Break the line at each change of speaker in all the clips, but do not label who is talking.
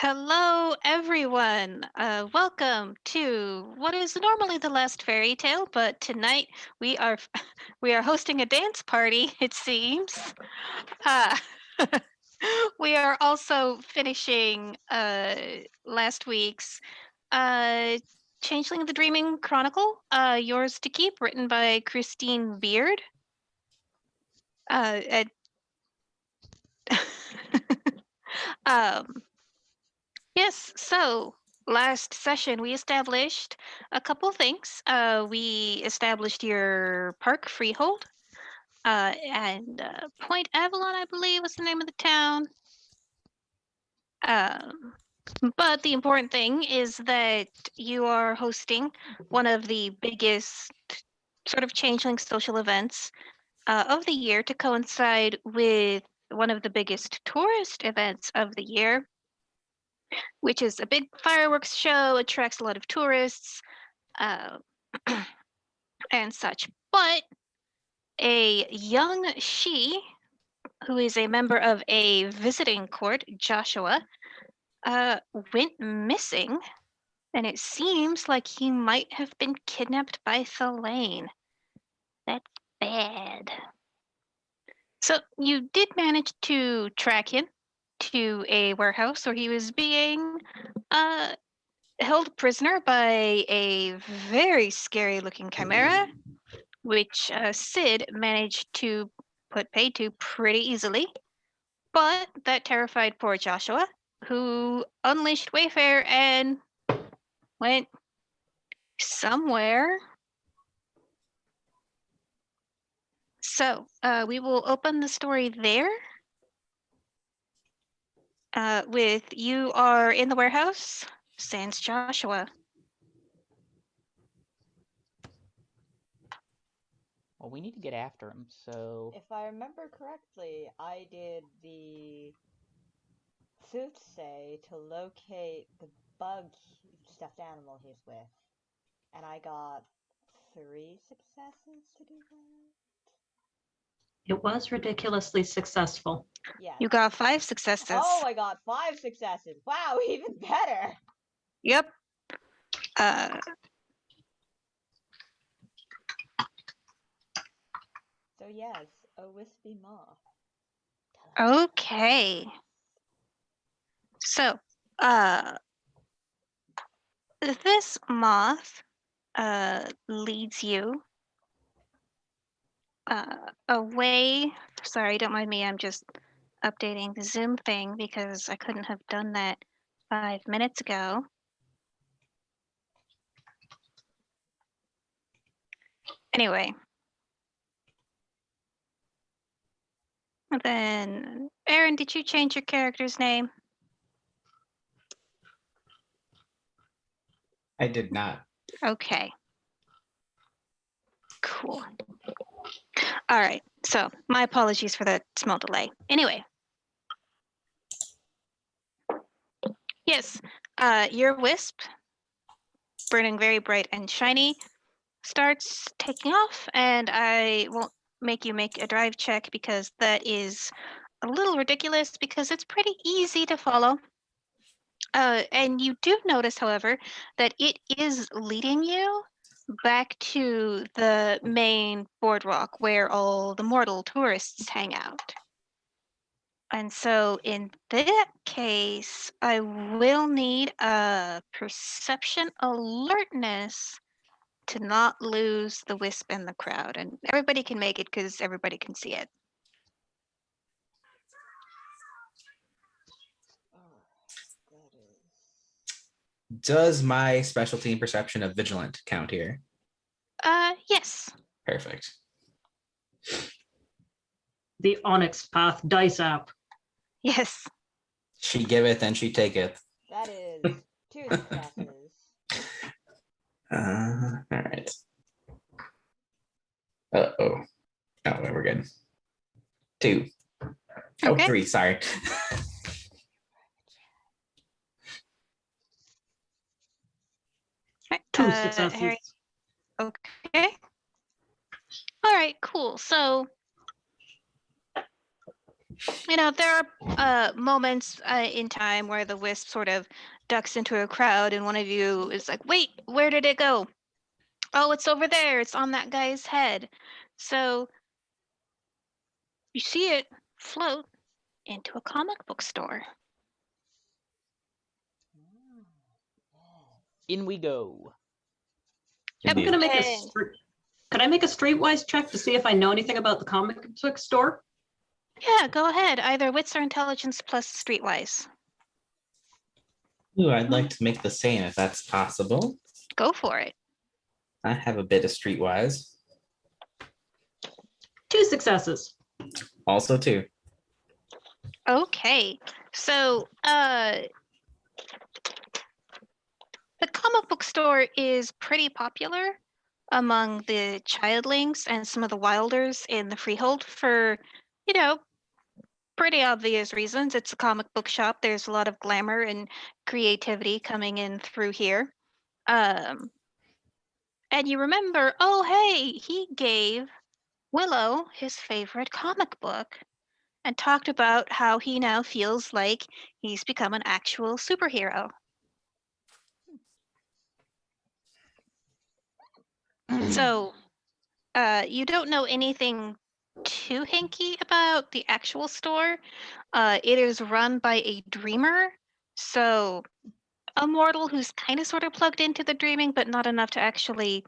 Hello, everyone. Welcome to what is normally the last fairy tale, but tonight we are we are hosting a dance party. It seems. Uh, we are also finishing last week's uh, Changeling the Dreaming Chronicle, yours to keep, written by Christine Beard. Uh, um, Yes, so last session we established a couple things. We established your park freehold, and Point Avalon, I believe, was the name of the town. Um, but the important thing is that you are hosting one of the biggest sort of changeling social events of the year to coincide with one of the biggest tourist events of the year, which is a big fireworks show, attracts a lot of tourists, uh, and such. But a young she, who is a member of a visiting court, Joshua, uh, went missing, and it seems like he might have been kidnapped by Thelaine. That's bad. So you did manage to track him to a warehouse where he was being uh, held prisoner by a very scary looking chimera, which Sid managed to put paid to pretty easily. But that terrified poor Joshua, who unleashed Wayfair and went somewhere. So we will open the story there. With you are in the warehouse, sans Joshua.
Well, we need to get after him, so...
If I remember correctly, I did the soothsay to locate the bug stuffed animal he's with. And I got 3 successes to do that.
It was ridiculously successful.
Yes.
You got 5 successes.
Oh, I got 5 successes. Wow, even better.
Yep.
So yes, a wispy moth.
Okay. So, this moth leads you away. Sorry, don't mind me. I'm just updating the Zoom thing because I couldn't have done that 5 minutes ago. Anyway. Then, Aaron, did you change your character's name?
I did not.
Okay. Cool. All right. So, my apologies for the small delay. Anyway. Yes, your wisp, burning very bright and shiny, starts taking off, and I won't make you make a drive check because that is a little ridiculous because it's pretty easy to follow. And you do notice, however, that it is leading you back to the main boardwalk where all the mortal tourists hang out. And so in that case, I will need a perception alertness to not lose the wisp in the crowd. And everybody can make it because everybody can see it.
That is...
Does my specialty in perception of vigilant count here?
Yes.
Perfect.
The Onyx Path dice app.
Yes.
She giveth and she taketh.
That is 2 successes.
All right. Uh-oh. Oh, we're good. 2.
Okay.
Oh, 3, sorry.
Right,
2 successes.
Harry. Okay. All right, cool. So You know, there are moments in time where the wisp sort of ducks into a crowd, and one of you is like, "Wait, where did it go? Oh, it's over there. It's on that guy's head." So you see it float into a comic book store.
Mm, yes.
In we go.
I'm
Indeed.
gonna make a.
And-
Could I make a streetwise check to see if I know anything about the comic book store?
Yeah, go ahead. Either wits or intelligence plus streetwise.
Ooh, I'd like to make the same if that's possible.
Go for it.
I have a bit of streetwise.
2 successes.
Also, too.
Okay. So, the comic book store is pretty popular among the childlings and some of the wilders in the freehold for, you know, pretty obvious reasons. It's a comic book shop. There's a lot of glamour and creativity coming in through here. Um, and you remember, oh, hey, he gave Willow his favorite comic book and talked about how he now feels like he's become an actual superhero. So, you don't know anything too hinky about the actual store. It is run by a dreamer, so a mortal who's kind of sort of plugged into the dreaming, but not enough to actually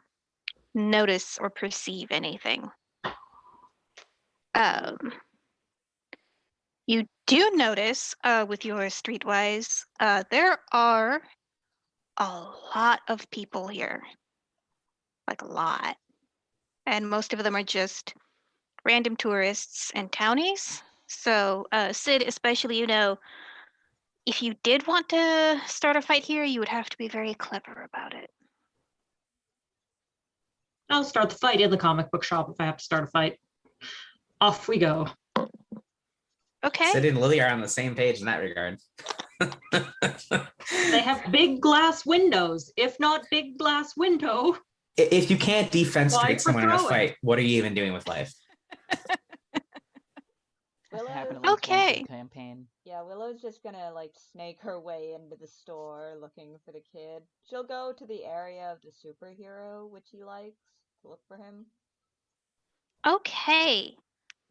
notice or perceive anything. Um, you do notice with your streetwise, there are a lot of people here, like a lot, and most of them are just random tourists and townies. So, Sid, especially, you know, if you did want to start a fight here, you would have to be very clever about it.
I'll start the fight in the comic book shop if I have to start a fight. Off we go.
Okay.
Sid and Lily are on the same page in that regard.
They have big glass windows. If not big glass window,
If you can't defense
Why
treat
for
someone in a
throwing?
fight, what are you even doing with life?
This happened at
Willow,
least once
Okay.
in the campaign.
yeah, Willow's just gonna like snake her way into the store looking for the kid. She'll go to the area of the superhero which he likes to look for him.
Okay.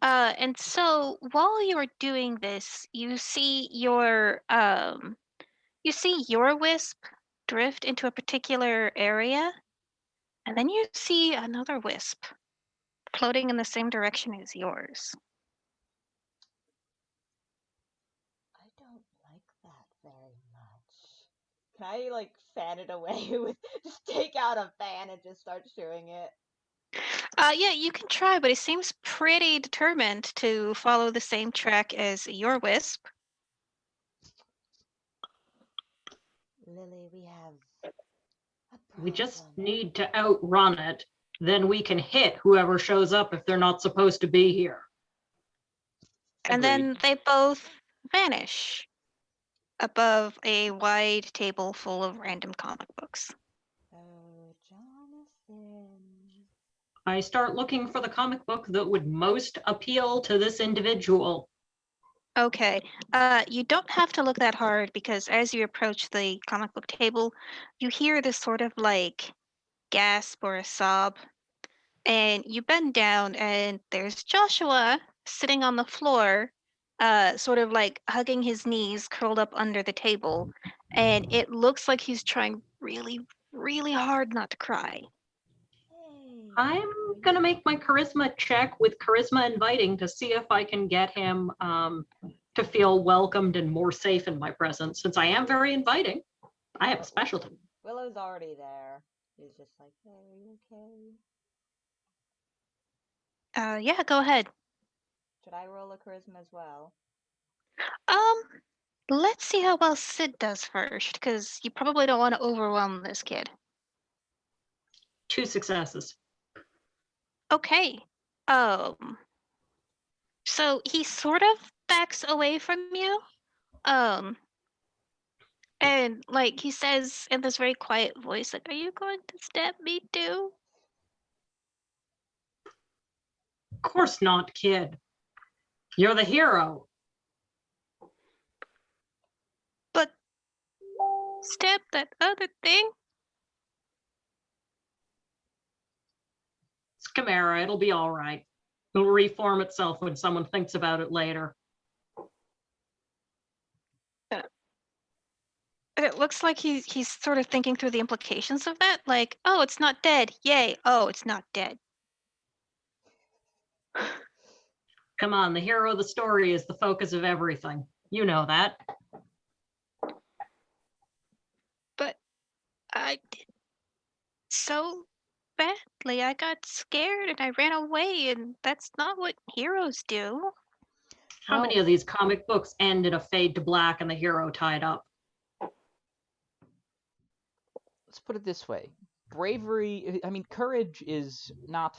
And so while you are doing this, you see your wisp drift into a particular area, and then you see another wisp floating in the same direction as yours.
I don't like that very much. Can I like fan it away with just take out a fan and just start shooting it?
Yeah, you can try, but it seems pretty determined to follow the same track as your wisp.
Lily, we have a
we just
problem.
need to outrun it. Then we can hit whoever shows up if they're not supposed to be here.
And then they both vanish above a wide table full of random comic books.
Oh, Jonathan.
I start looking for the comic book that would most appeal to this individual.
Okay, you don't have to look that hard because as you approach the comic book table, you hear this sort of like gasp or a sob, and you bend down and there's Joshua sitting on the floor, sort of like hugging his knees curled up under the table, and it looks like he's trying really, really hard not to cry.
Hey.
I'm gonna make my charisma check with charisma inviting to see if I can get him to feel welcomed and more safe in my presence. Since I am very inviting, I have a specialty.
Willow's already there. He's just like, hey, are you okay?
Yeah, go ahead.
Should I roll a charisma as well?
Um, let's see how well Sid does first, because you probably don't want to overwhelm this kid.
2 successes.
Okay. So he sort of backs away from you. And like he says in this very quiet voice, like, "Are you going to stab me too?"
Of course not, kid. You're the hero.
But stab that other thing.
It's Chimera. It'll be all right. It'll reform itself when someone thinks about it later.
It looks like he's sort of thinking through the implications of that. Like, oh, it's not dead. Yay. Oh, it's not dead.
Come on, the hero of the story is the focus of everything. You know that.
But I did so badly. I got scared and I ran away, and that's not what heroes do.
How many of these comic books end in a fade to black and the hero tied up?
Let's put it this way. Bravery, I mean, courage is not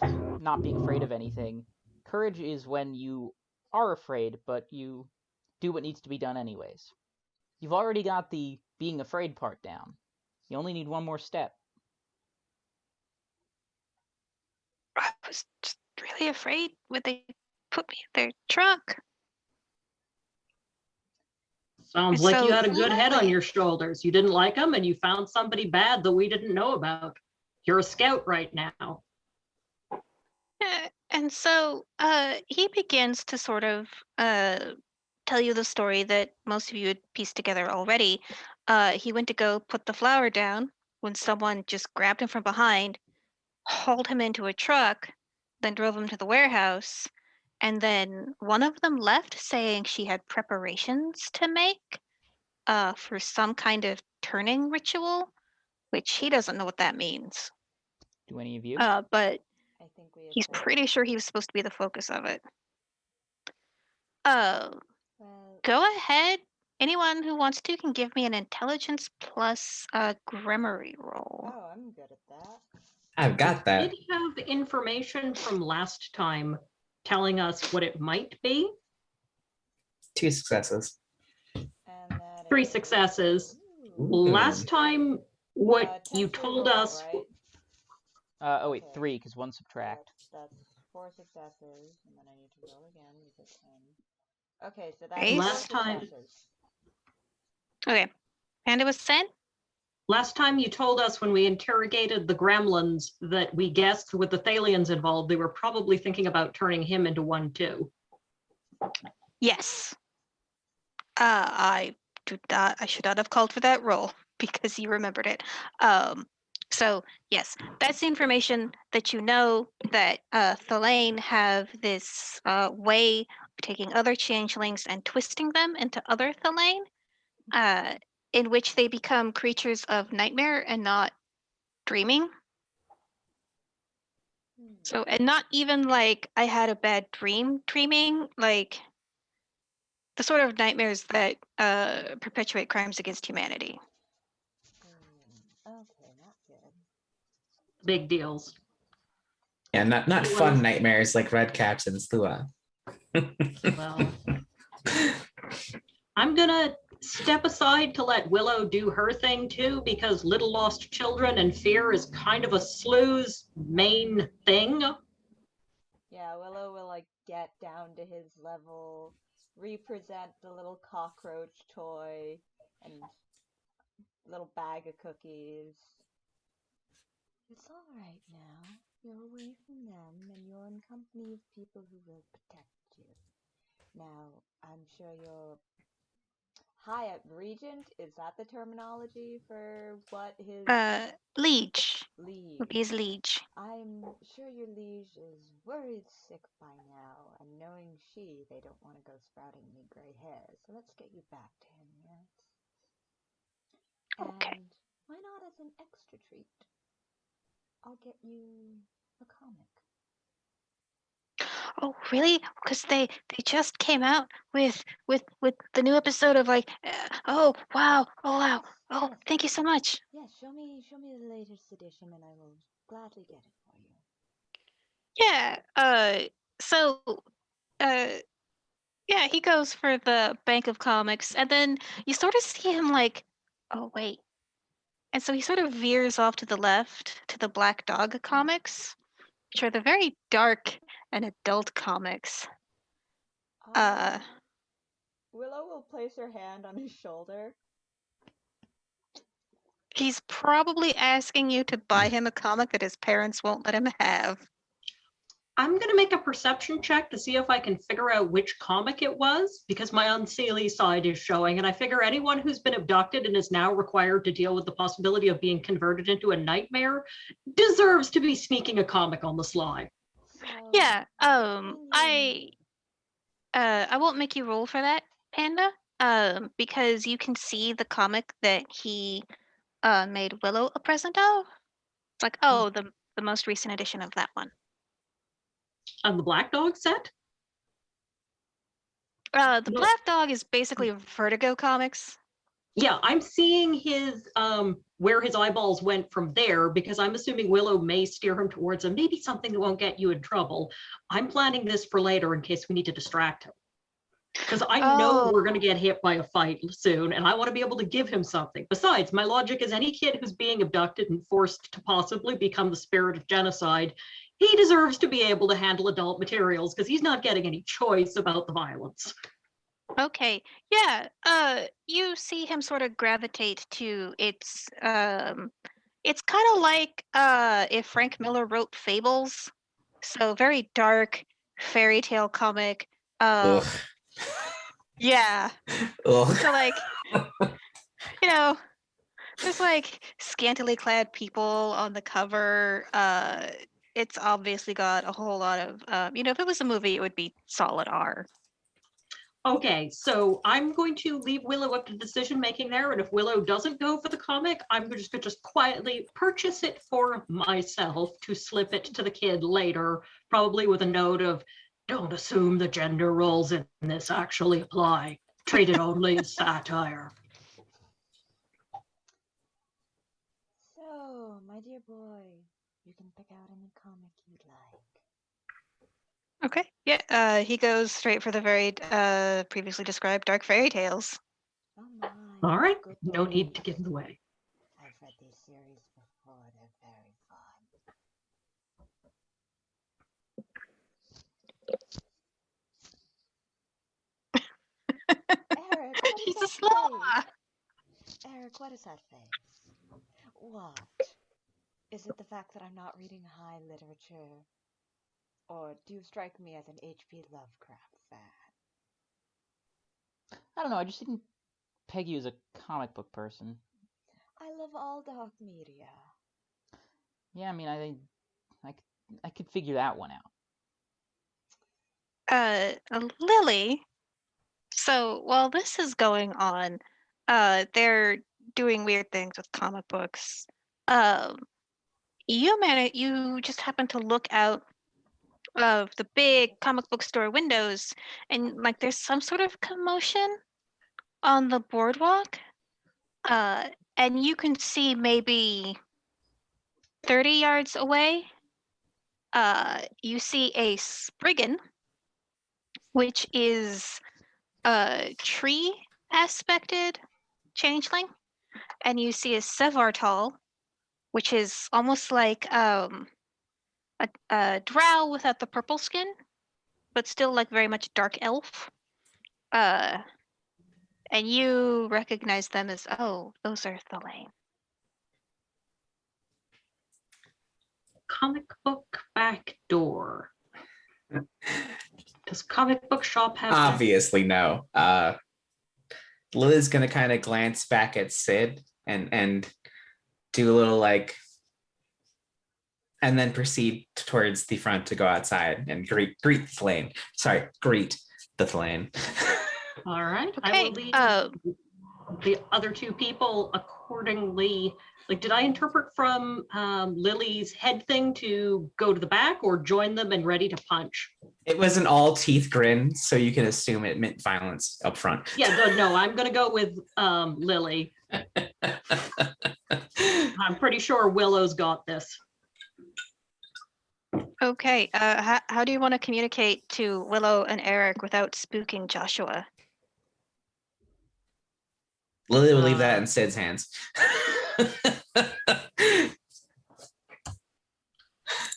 being afraid of anything. Courage is when you are afraid, but you do what needs to be done anyways. You've already got the being afraid part down. You only need one more step.
I was just really afraid when they put me in their truck.
Sounds like you
So-
had a good head on your shoulders. You didn't like them and you found somebody bad that we didn't know about. You're a scout right now.
And so he begins to sort of tell you the story that most of you had pieced together already. He went to go put the flower down when someone just grabbed him from behind, hauled him into a truck, then drove him to the warehouse. And then one of them left saying she had preparations to make for some kind of turning ritual, which he doesn't know what that means.
Do any of you?
But
I think we.
he's
established-
pretty sure he was supposed to be the focus of it.
Well,
Go ahead. Anyone who wants to can give me an intelligence plus grammary roll.
oh, I'm good at that.
I've got that.
Did you have information from last time telling us what it might be?
2 successes.
And that
3
is-
successes.
Ooh.
Last time, what
10
you
to
told
roll,
us,
right?
Oh wait,
Okay.
3, because 1 subtract.
That's 4 successes, and then I need to roll again because 10. Okay, so that's
Nice.
4
Last time-
successes.
Okay. And it was sent?
last time you told us when we interrogated the gremlins that we guessed with the Thalians involved, they were probably thinking about turning him into one too.
Yes. I should not have called for that roll because you remembered it. So yes, that's the information that you know that Thalain have this way of taking other changelings and twisting them into other Thalain, in which they become creatures of nightmare and not dreaming. So, and not even like I had a bad dream dreaming, like the sort of nightmares that perpetuate crimes against humanity.
Okay, not good.
Big deals.
Yeah, not
Well-
fun nightmares like Red Caps and Slua.
Well, I'm gonna step aside to let Willow do her thing too, because Little Lost Children and Fear is kind of a sleuth's main thing.
Yeah, Willow will like get down to his level, represent the little cockroach toy and little bag of cookies. It's all right now. You're away from them and you're in company of people who will protect you. Now, I'm sure you're high up regent. Is that the terminology for what his
Liege
liege?
would be his liege.
I'm sure your liege is worried sick by now, and knowing she, they don't want to go sprouting me gray hairs. So let's get you back to him, yes?
Okay.
And why not as an extra treat? I'll get you a comic.
Oh, really? Because they just came out with the new episode of like, oh wow, oh thank you so much.
Yes, show me the latest edition, and I will gladly get it for you.
Yeah. So, yeah, he goes for the Bank of Comics, and then you sort of see him like, oh wait, and so he sort of veers off to the left to the Black Dog comics, which are the very dark and adult comics. Uh,
Willow will place her hand on his shoulder.
he's probably asking you to buy him a comic that his parents won't let him have.
I'm going to make a perception check to see if I can figure out which comic it was, because my unseelie side is showing, and I figure anyone who's been abducted and is now required to deal with the possibility of being converted into a nightmare deserves to be sneaking a comic on the sly.
So,
Yeah,
opinion-
I won't make you roll for that, Panda, because you can see the comic that he made Willow a present of. It's like, oh, the most recent edition of that one.
On the Black Dog set?
The
No.
Black Dog is basically Vertigo comics.
Yeah, I'm seeing his where his eyeballs went from there, because I'm assuming Willow may steer him towards a maybe something that won't get you in trouble. I'm planning this for later in case we need to distract him. Because I know we're going to get hit by a fight soon, and I want to be able to give him something. Besides, my logic is any kid who's being abducted and forced to possibly become the spirit of genocide, he deserves to be able to handle adult materials because he's not getting any choice about the violence.
Okay, yeah, you see him sort of gravitate to it's kind of like if Frank Miller wrote Fables, so very dark fairy tale comic.
Ugh.
Yeah,
Ugh.
so like, you know, there's like scantily clad people on the cover. It's obviously got a whole lot of, if it was a movie, it would be solid R.
Okay, so I'm going to leave Willow up to decision making there, and if Willow doesn't go for the comic, I'm just going to quietly purchase it for myself to slip it to the kid later, probably with a note of, don't assume the gender roles in this actually apply. Treat it only as satire.
So, my dear boy, you can pick out any comic you'd like.
Okay, yeah, he goes straight for the very previously described dark fairy tales.
Oh my.
All right,
good
no need to
boy.
get in the way.
I've read these series before. They're very fun. Eric, what is
He's a
that
sloth.
face? Eric, what is that face? What? Is it the fact that I'm not reading high literature? Or do you strike me as an H.P. Lovecraft fan?
I don't know. I just didn't peg you as a comic book person.
I love all dark media.
Yeah, I mean, I could figure that one out.
Lily. So while this is going on, they're doing weird things with comic books. You just happen to look out of the big comic book store windows, and like there's some sort of commotion on the boardwalk. And you can see maybe 30 yards away. You see a Spriggan, which is a tree aspected changeling, and you see a Sevartal, which is almost like a drow without the purple skin, but still like very much dark elf. And you recognize them as, oh, those are Thelaine.
Comic book back door. Does comic book shop have that?
Obviously, no. Lily's gonna kind of glance back at Sid and do a little like, and then proceed towards the front to go outside and greet the Thelaine. Sorry, greet the Thelaine.
All right. I
Okay.
will lead the other two people accordingly. Like, did I interpret from Lily's head thing to go to the back or join them and ready to punch?
It was an all teeth grin, so you can assume it meant violence up front.
Yeah, no, I'm going to go with Lily. I'm pretty sure Willow's got this.
Okay. How do you want to communicate to Willow and Eric without spooking Joshua?
Lily will leave that in Sid's hands.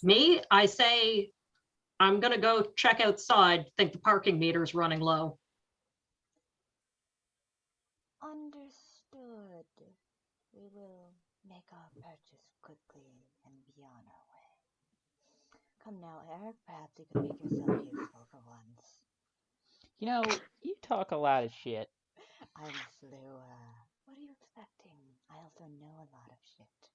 Me, I say, I'm gonna go check outside. Think the parking meter's running low.
Understood. We will make our purchase quickly and be on our way. Come now, Eric, perhaps you could make yourself useful for once.
You know, you talk a lot of shit.
I'm slower. What are you expecting? I also know a lot of shit.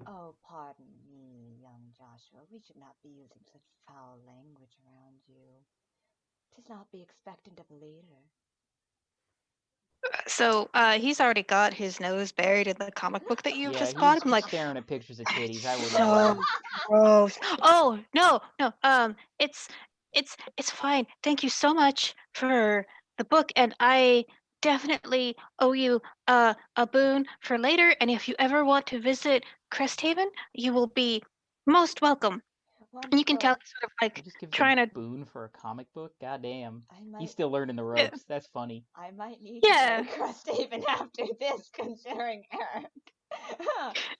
Oh, pardon me, young Joshua. We should not be using such foul language around you. 'Tis not be expectant of a leader.
So he's already got his nose buried in the comic book that you
Yeah,
just bought.
he's
I'm like,
staring at pictures of titties. I wouldn't
so
worry.
gross. Oh no, no. It's fine. Thank you so much for the book, and I definitely owe you a boon for later. And if you ever want to visit Cresthaven, you will be most welcome. And you can tell
Wonderful.
he's sort of
He
like
just gives
trying
a
to.
boon for a comic book? Goddamn.
I
He's
might,
still learning the
Yeah.
ropes. That's funny.
I might need to
Yeah.
go to Cresthaven after this, considering Eric.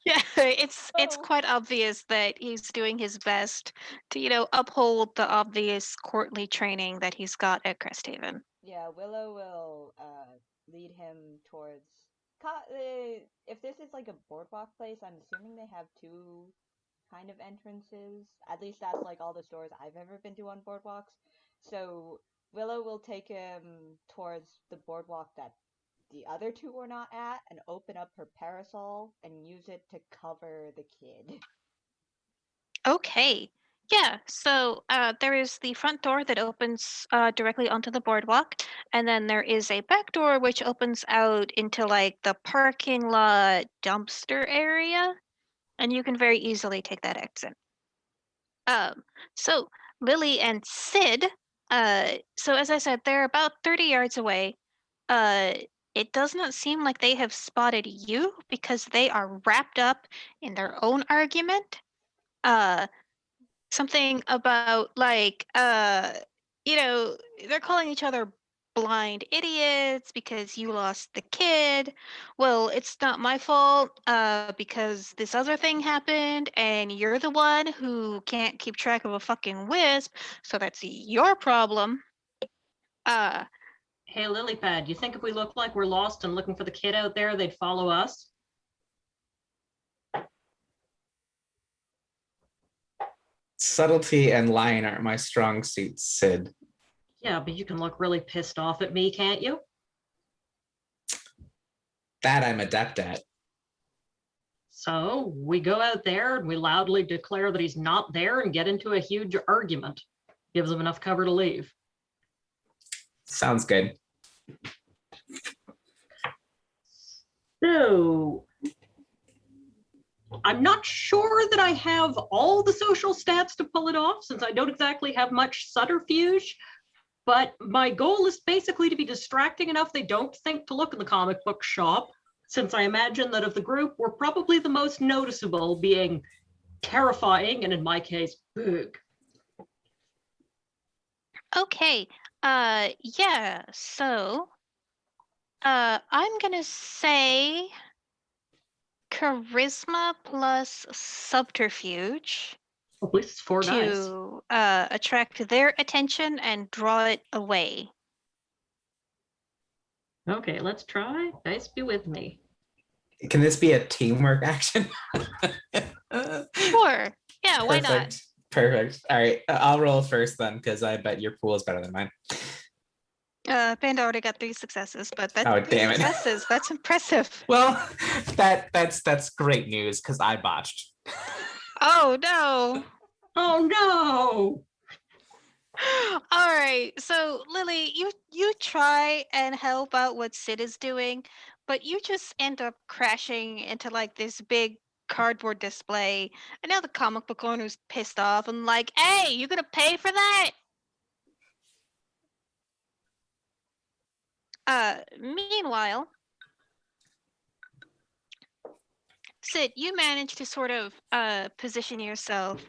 Yeah, it's
Oh.
quite obvious that he's doing his best to, uphold the obvious courtly training that he's got at Cresthaven.
Yeah, Willow will lead him towards. If this is like a boardwalk place, I'm assuming they have two kind of entrances. At least that's like all the stores I've ever been to on boardwalks. So Willow will take him towards the boardwalk that the other two were not at and open up her parasol and use it to cover the kid.
Okay. Yeah, so there is the front door that opens directly onto the boardwalk, and then there is a back door which opens out into like the parking lot dumpster area, and you can very easily take that exit. So Lily and Sid, so as I said, they're about 30 yards away. It does not seem like they have spotted you because they are wrapped up in their own argument. Something about like they're calling each other blind idiots because you lost the kid. Well, it's not my fault because this other thing happened and you're the one who can't keep track of a fucking wisp, so that's your problem. uh
Hey, Lilypad, you think if we look like we're lost and looking for the kid out there, they'd follow us?
Subtlety and lying aren't my strong suits, Sid.
Yeah, but you can look really pissed off at me, can't you?
That I'm adept at.
So we go out there and we loudly declare that he's not there and get into a huge argument. Gives him enough cover to leave.
Sounds good.
So I'm not sure that I have all the social stats to pull it off since I don't exactly have much subterfuge, but my goal is basically to be distracting enough they don't think to look in the comic book shop, since I imagine that of the group, we're probably the most noticeable, being terrifying and in my case, big.
okay. Yeah, so I'm gonna say charisma plus subterfuge
At least it's 4 dice.
to attract their attention and draw it away.
Okay, let's try. Dice be with me.
Can this be a teamwork action?
Sure. Yeah, why not?
Perfect. All right, I'll roll first then, because I bet your pool is better than mine.
Panda already got 3 successes, but that's
Oh,
3
damn it.
successes. That's impressive.
Well, that's great news because I botched.
Oh no.
Oh no!
All right. So Lily, you try and help out what Sid is doing, but you just end up crashing into like this big cardboard display. And now the comic book owner's pissed off and like, "Hey, you gonna pay for that?" Meanwhile, Sid, you manage to sort of position yourself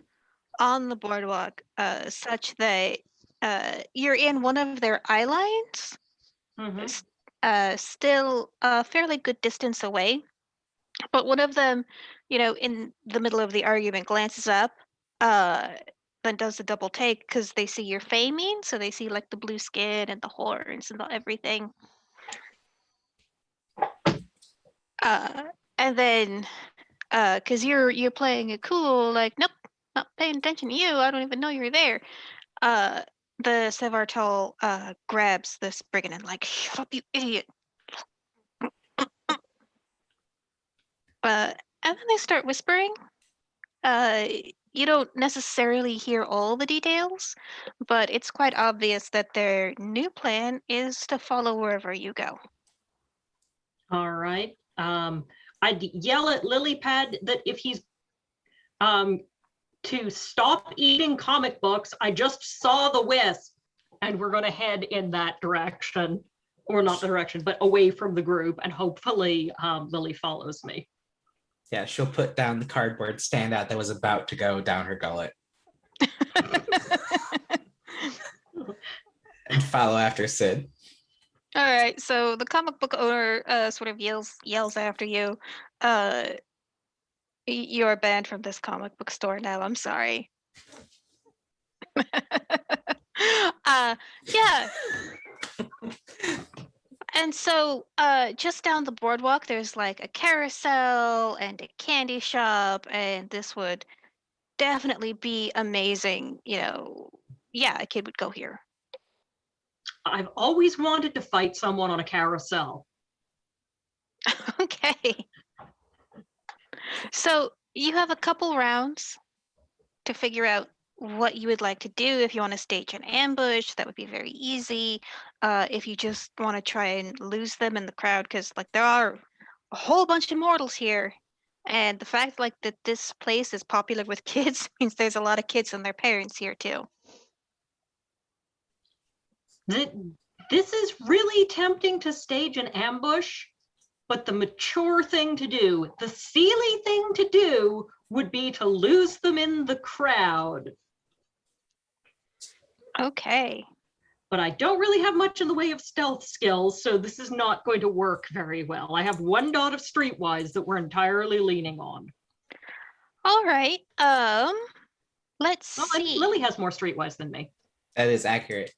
on the boardwalk such that you're in one of their eye lines, still a fairly good distance away. But one of them, in the middle of the argument, glances up, then does the double take because they see your fae mean, so they see like the blue skin and the horns and everything. And then, because you're playing it cool, like nope, not paying attention to you. I don't even know you're there. The Sevartal grabs this brigand and like, shut up, you idiot. And then they start whispering. You don't necessarily hear all the details, but it's quite obvious that their new plan is to follow wherever you go.
All right. I'd yell at Lilypad that if he's to stop eating comic books. I just saw the wisp, and we're going to head in that direction, or not the direction, but away from the group, and hopefully Lily follows me.
Yeah, she'll put down the cardboard standout that was about to go down her gullet. And follow after Sid.
All right, so the comic book owner sort of yells after you. You're banned from this comic book store now. I'm sorry. Yeah. And so just down the boardwalk, there's like a carousel and a candy shop, and this would definitely be amazing. Yeah, a kid would go here.
I've always wanted to fight someone on a carousel.
Okay. So you have a couple rounds to figure out what you would like to do. If you want to stage an ambush, that would be very easy. If you just want to try and lose them in the crowd, because like there are a whole bunch of mortals here, and the fact like that this place is popular with kids means there's a lot of kids and their parents here too.
This is really tempting to stage an ambush, but the mature thing to do, the Seelie thing to do, would be to lose them in the crowd.
Okay.
But I don't really have much in the way of stealth skills, so this is not going to work very well. I have one dot of streetwise that we're entirely leaning on.
All right. Let's see.
Lily has more streetwise than me.
That is accurate.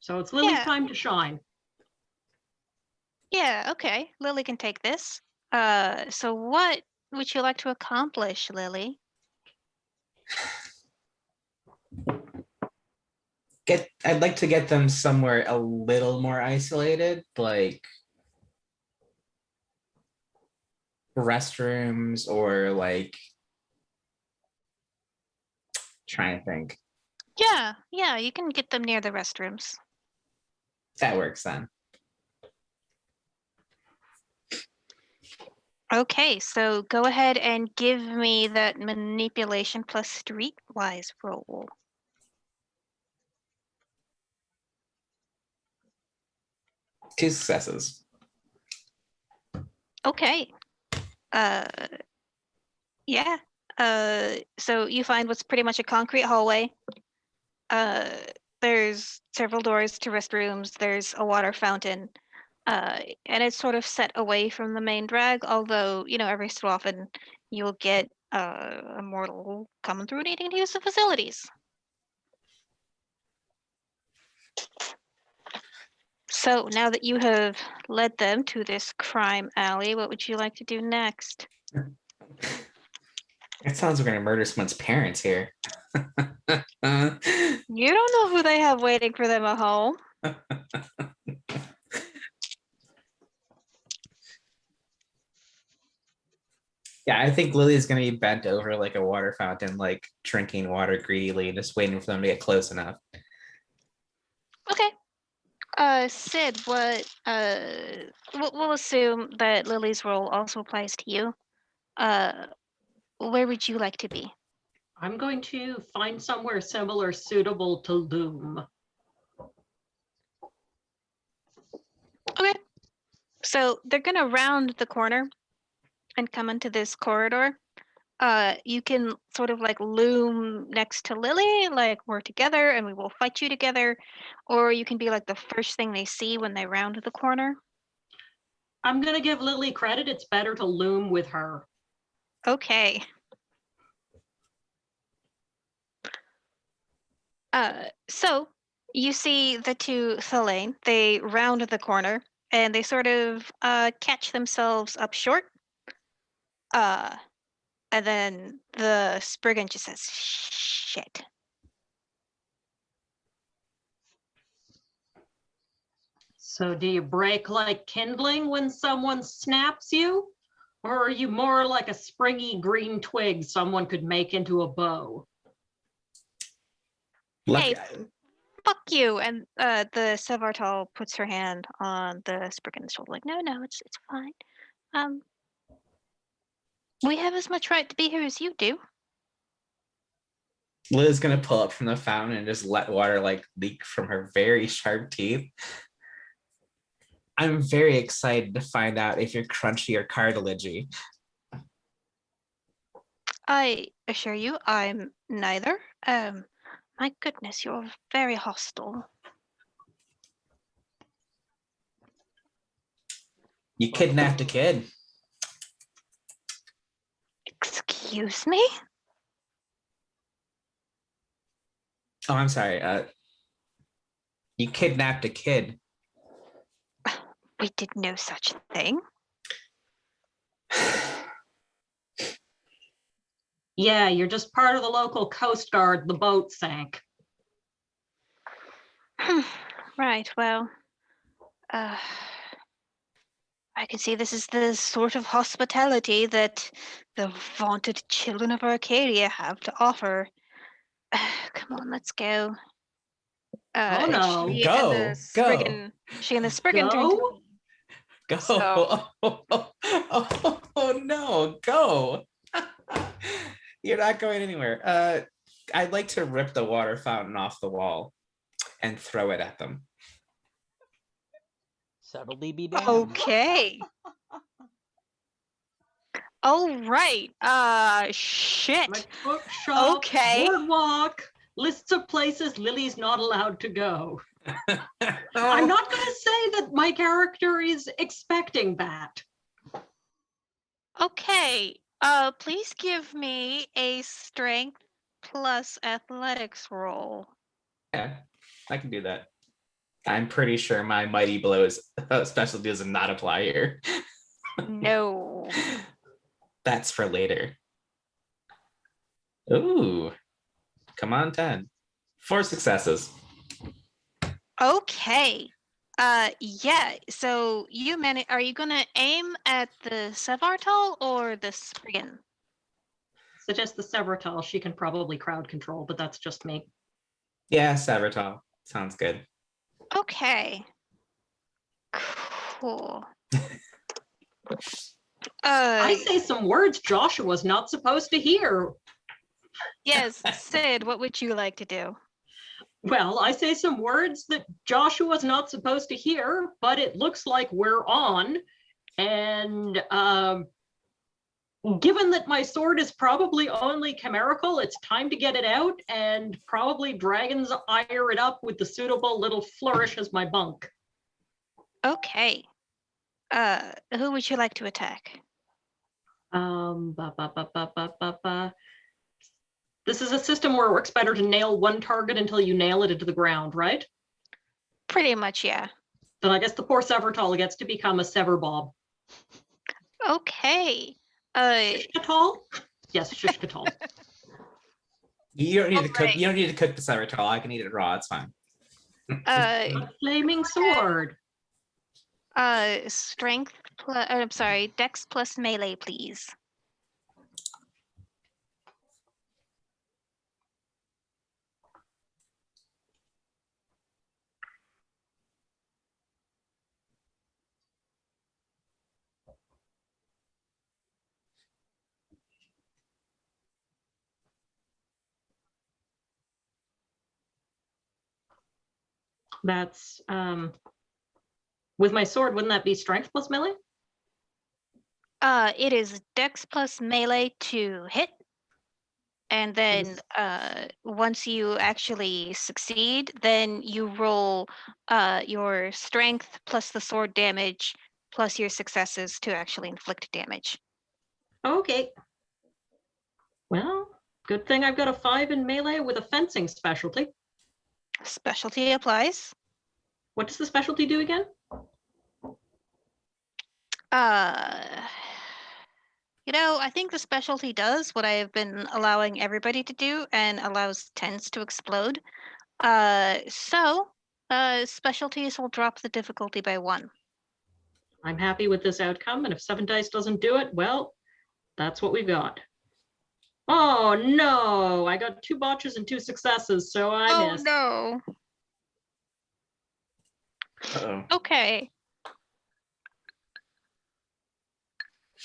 So it's Lily's
Yeah.
time to shine.
Yeah, okay. Lily can take this. So what would you like to accomplish, Lily?
I'd like to get them somewhere a little more isolated, like restrooms or like trying to think.
Yeah, you can get them near the restrooms.
That works then.
Okay, so go ahead and give me that manipulation plus streetwise roll.
Two successes.
Okay. Yeah. So you find what's pretty much a concrete hallway. There's several doors to restrooms. There's a water fountain. And it's sort of set away from the main drag, although, every so often you'll get a mortal coming through needing to use the facilities. So now that you have led them to this crime alley, what would you like to do next?
It sounds like we're gonna murder someone's parents here.
You don't know who they have waiting for them at home.
Yeah, I think Lily's gonna be bent over like a water fountain, like drinking water greedily, just waiting for them to get close enough.
Okay. Sid, we'll assume that Lily's role also applies to you. Where would you like to be?
I'm going to find somewhere similar suitable to Loom.
Okay. So they're gonna round the corner and come into this corridor. You can sort of like loom next to Lily, like we're together and we will fight you together, or you can be like the first thing they see when they round the corner.
I'm going to give Lily credit. It's better to loom with her.
Okay. So you see the two Thelaine. They round the corner and they sort of catch themselves up short. Uh, and then the Spriggan just says, "Shit."
So do you break like kindling when someone snaps you? Or are you more like a springy green twig someone could make into a bow?
Hey, fuck you. And the Sevartal puts her hand on the Spriggan's shoulder, like, no, it's fine. We have as much right to be here as you do.
Liz gonna pull up from the fountain and just let water like leak from her very sharp teeth. I'm very excited to find out if you're crunchy or cartilagey.
I assure you, I'm neither. My goodness, you're very hostile.
You kidnapped a kid.
Excuse me?
Oh, I'm sorry. You kidnapped a kid.
We did no such thing.
Yeah, you're just part of the local Coast Guard. The boat sank.
Right, well, I can see this is the sort of hospitality that the vaunted children of Arcadia have to offer. Come on, let's go.
Oh, no.
She
Go,
and the Spriggan, She and the Spriggan turn to
Go?
me.
Go.
So-
Oh no, go. You're not going anywhere. I'd like to rip the water fountain off the wall and throw it at them.
Subtlety be damned.
Okay. Oh, right. Shit.
Like bookshop,
Okay.
boardwalk, lists of places Lily's not allowed to go. I'm not going to say that my character is expecting that.
Okay. Please give me a strength plus athletics roll.
Yeah, I can do that. I'm pretty sure my mighty blows specialty does not apply here.
No.
That's for later. Ooh, come on, 10. 4 successes.
Okay. Yeah. So you manage. Are you gonna aim at the Sevartal or the Spriggan?
Suggest the Severtal. She can probably crowd control, but that's just me.
Yeah, Sabertal. Sounds good.
Okay. Cool.
I say some words Joshua's not supposed to hear.
Yes, Sid, what would you like to do?
Well, I say some words that Joshua's not supposed to hear, but it looks like we're on. And given that my sword is probably only chimerical, it's time to get it out, and probably dragons ire it up with the suitable little flourish as my bunk.
Okay. Who would you like to attack?
Ba, ba, ba, ba, ba, ba, ba. This is a system where it works better to nail one target until you nail it into the ground, right?
Pretty much, yeah.
Then I guess the poor Severtal gets to become a Severbob.
Okay.
Shishkatal? Yes, Shishkatal.
You don't need to cook.
Alright.
You don't need to cook the Sabertal. I can eat it raw. It's fine.
A flaming sword.
Strength plus. I'm sorry, Dex plus melee, please.
That's with my sword, wouldn't that be strength plus melee?
It is Dex plus melee to hit. And then once you actually succeed, then you roll your strength plus the sword damage plus your successes to actually inflict damage.
Okay. Well, good thing I've got a 5 in melee with a fencing specialty.
Specialty applies.
What does the specialty do again?
I think the specialty does what I have been allowing everybody to do and allows tens to explode. Specialties will drop the difficulty by 1.
I'm happy with this outcome, and if 7 dice doesn't do it, well, that's what we've got. Oh no, I got 2 botches and 2 successes, so I missed.
No.
Uh-oh.
Okay.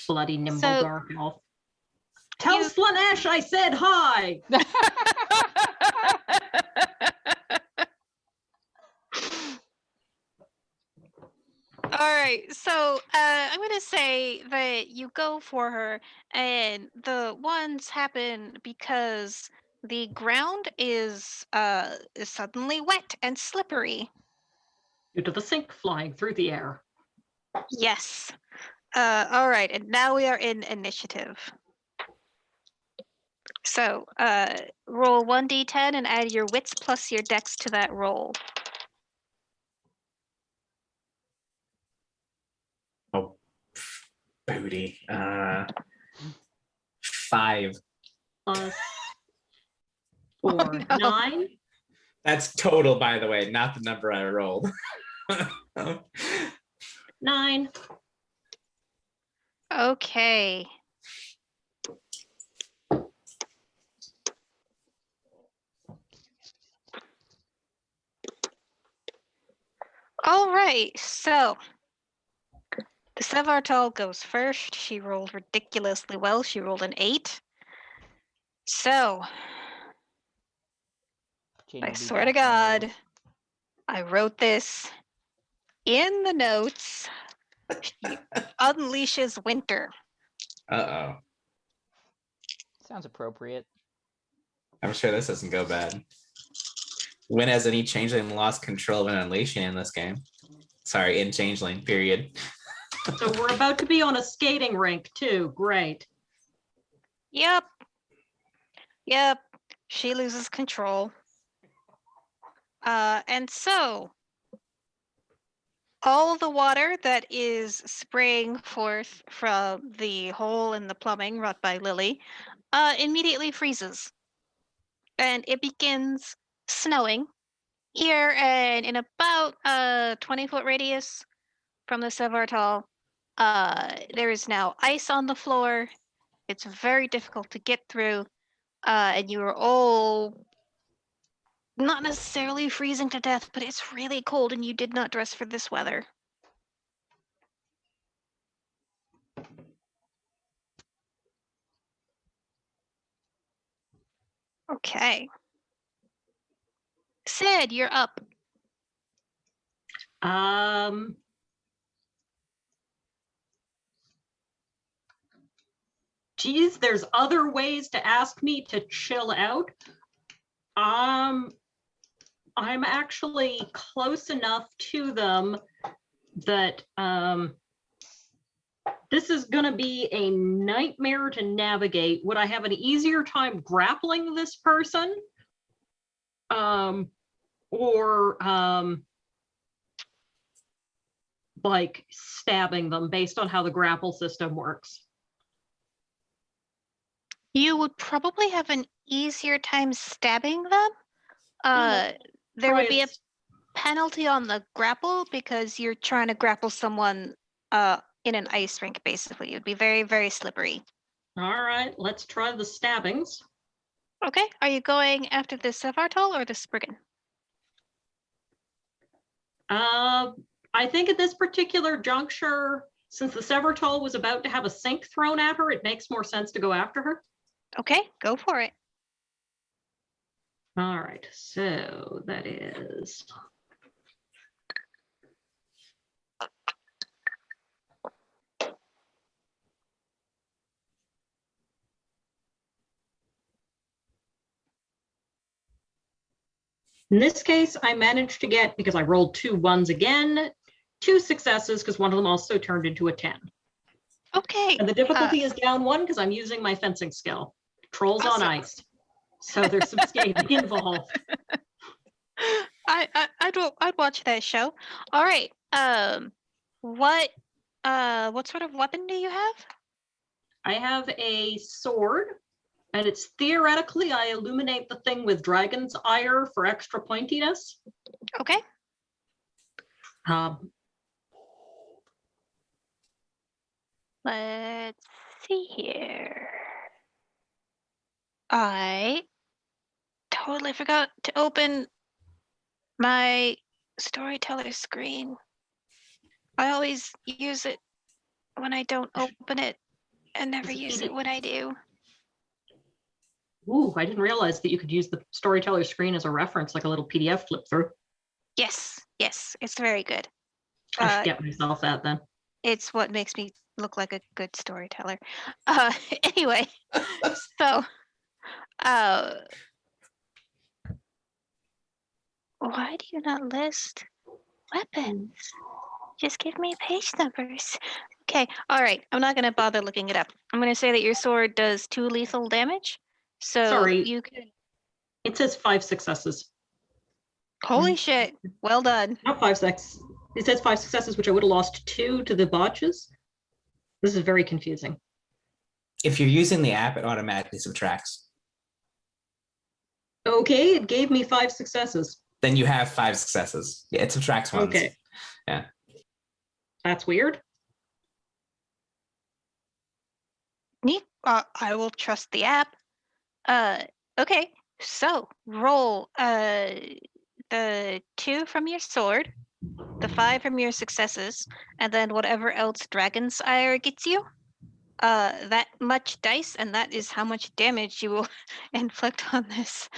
Bloody nimble
So-
dark elf. Tell Slanesh I said hi!
All right, so I'm gonna say that you go for her, and the ones happen because the ground is suddenly wet and slippery.
Due to the sink flying through the air.
Yes. All right, and now we are in initiative. So roll 1d10 and add your wits plus your dex to that roll.
Oh, booty. 5.
Plus 4,
no.
9.
That's total, by the way, not the number I rolled.
9.
Okay. All right, so the Sevartal goes first. She rolled ridiculously well. She rolled an 8. So,
Jane
I
will be
swear to
backfired.
God, I wrote this in the notes. She unleashes winter.
Uh-oh.
Sounds appropriate.
I'm sure this doesn't go bad. When has any changeling lost control of an unleashing in this game? Sorry, in changeling, period.
So we're about to be on a skating rink too. Great.
Yep. She loses control. And so all the water that is spraying forth from the hole in the plumbing wrought by Lily immediately freezes. And it begins snowing here and in about a 20-foot radius from the Sevartal. There is now ice on the floor. It's very difficult to get through. And you are all not necessarily freezing to death, but it's really cold and you did not dress for this weather. Okay. Sid, you're up.
Geez, there's other ways to ask me to chill out. I'm actually close enough to them that this is going to be a nightmare to navigate. Would I have an easier time grappling this person? Or like stabbing them based on how the grapple system works?
You would probably have an easier time stabbing them. There would be a penalty on the grapple because you're trying to grapple someone in an ice rink, basically. It would be very, very slippery.
All right, let's try the stabbings.
Okay, are you going after the Sevartal or the Spriggan?
I think at this particular juncture, since the Sevartal was about to have a sink thrown at her, it makes more sense to go after her.
Okay, go for it.
All right, so that is... In this case, I managed to get, because I rolled 2 1s again, 2 successes because one of them also turned into a 10.
Okay.
And the difficulty is down 1 because I'm using my fencing skill. Trolls on
Awesome.
ice. So there's some skating involved.
I'd watch that show. All right. What sort of weapon do you have?
I have a sword, and it's theoretically I illuminate the thing with dragon's ire for extra pointiness.
Okay. Let's see here. I totally forgot to open my Storyteller screen. I always use it when I don't open it and never
Is it
use
PD?
it when I do.
Ooh, I didn't realize that you could use the Storyteller screen as a reference, like a little PDF flip through.
Yes, it's very good.
I should get myself that then.
It's what makes me look like a good storyteller. Anyway, so why do you not list weapons? Just give me page numbers. Okay, all right. I'm not gonna bother looking it up. I'm gonna say that your sword does 2 lethal damage. So
Sorry.
you can.
It says 5 successes.
Holy shit! Well done.
Not 5 successes. It says 5 successes, which I would have lost 2 to the botches. This is very confusing.
If you're using the app, it automatically subtracts.
Okay, it gave me 5 successes.
Then you have 5 successes. Yeah, it subtracts ones.
Okay.
Yeah.
That's weird.
Neat. I will trust the app. Okay. So roll the 2 from your sword, the 5 from your successes, and then whatever else Dragon's Ire gets you. That much dice, and that is how much damage you will inflict on this.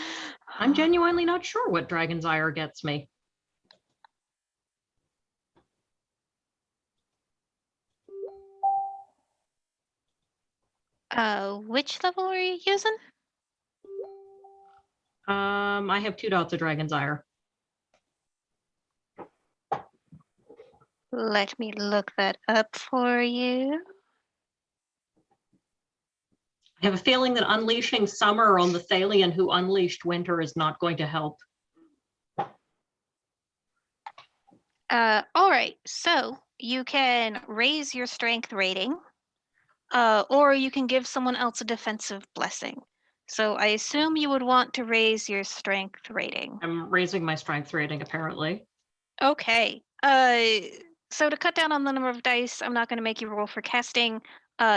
I'm genuinely not sure what Dragon's Ire gets me.
Which level are you using?
I have 2 dots of Dragon's Ire.
Let me look that up for you.
I have a feeling that unleashing summer on the Thalian who unleashed winter is not going to help.
All right, so you can raise your strength rating, or you can give someone else a defensive blessing. So I assume you would want to raise your strength rating.
I'm raising my strength rating, apparently.
Okay. So to cut down on the number of dice, I'm not going to make you roll for casting.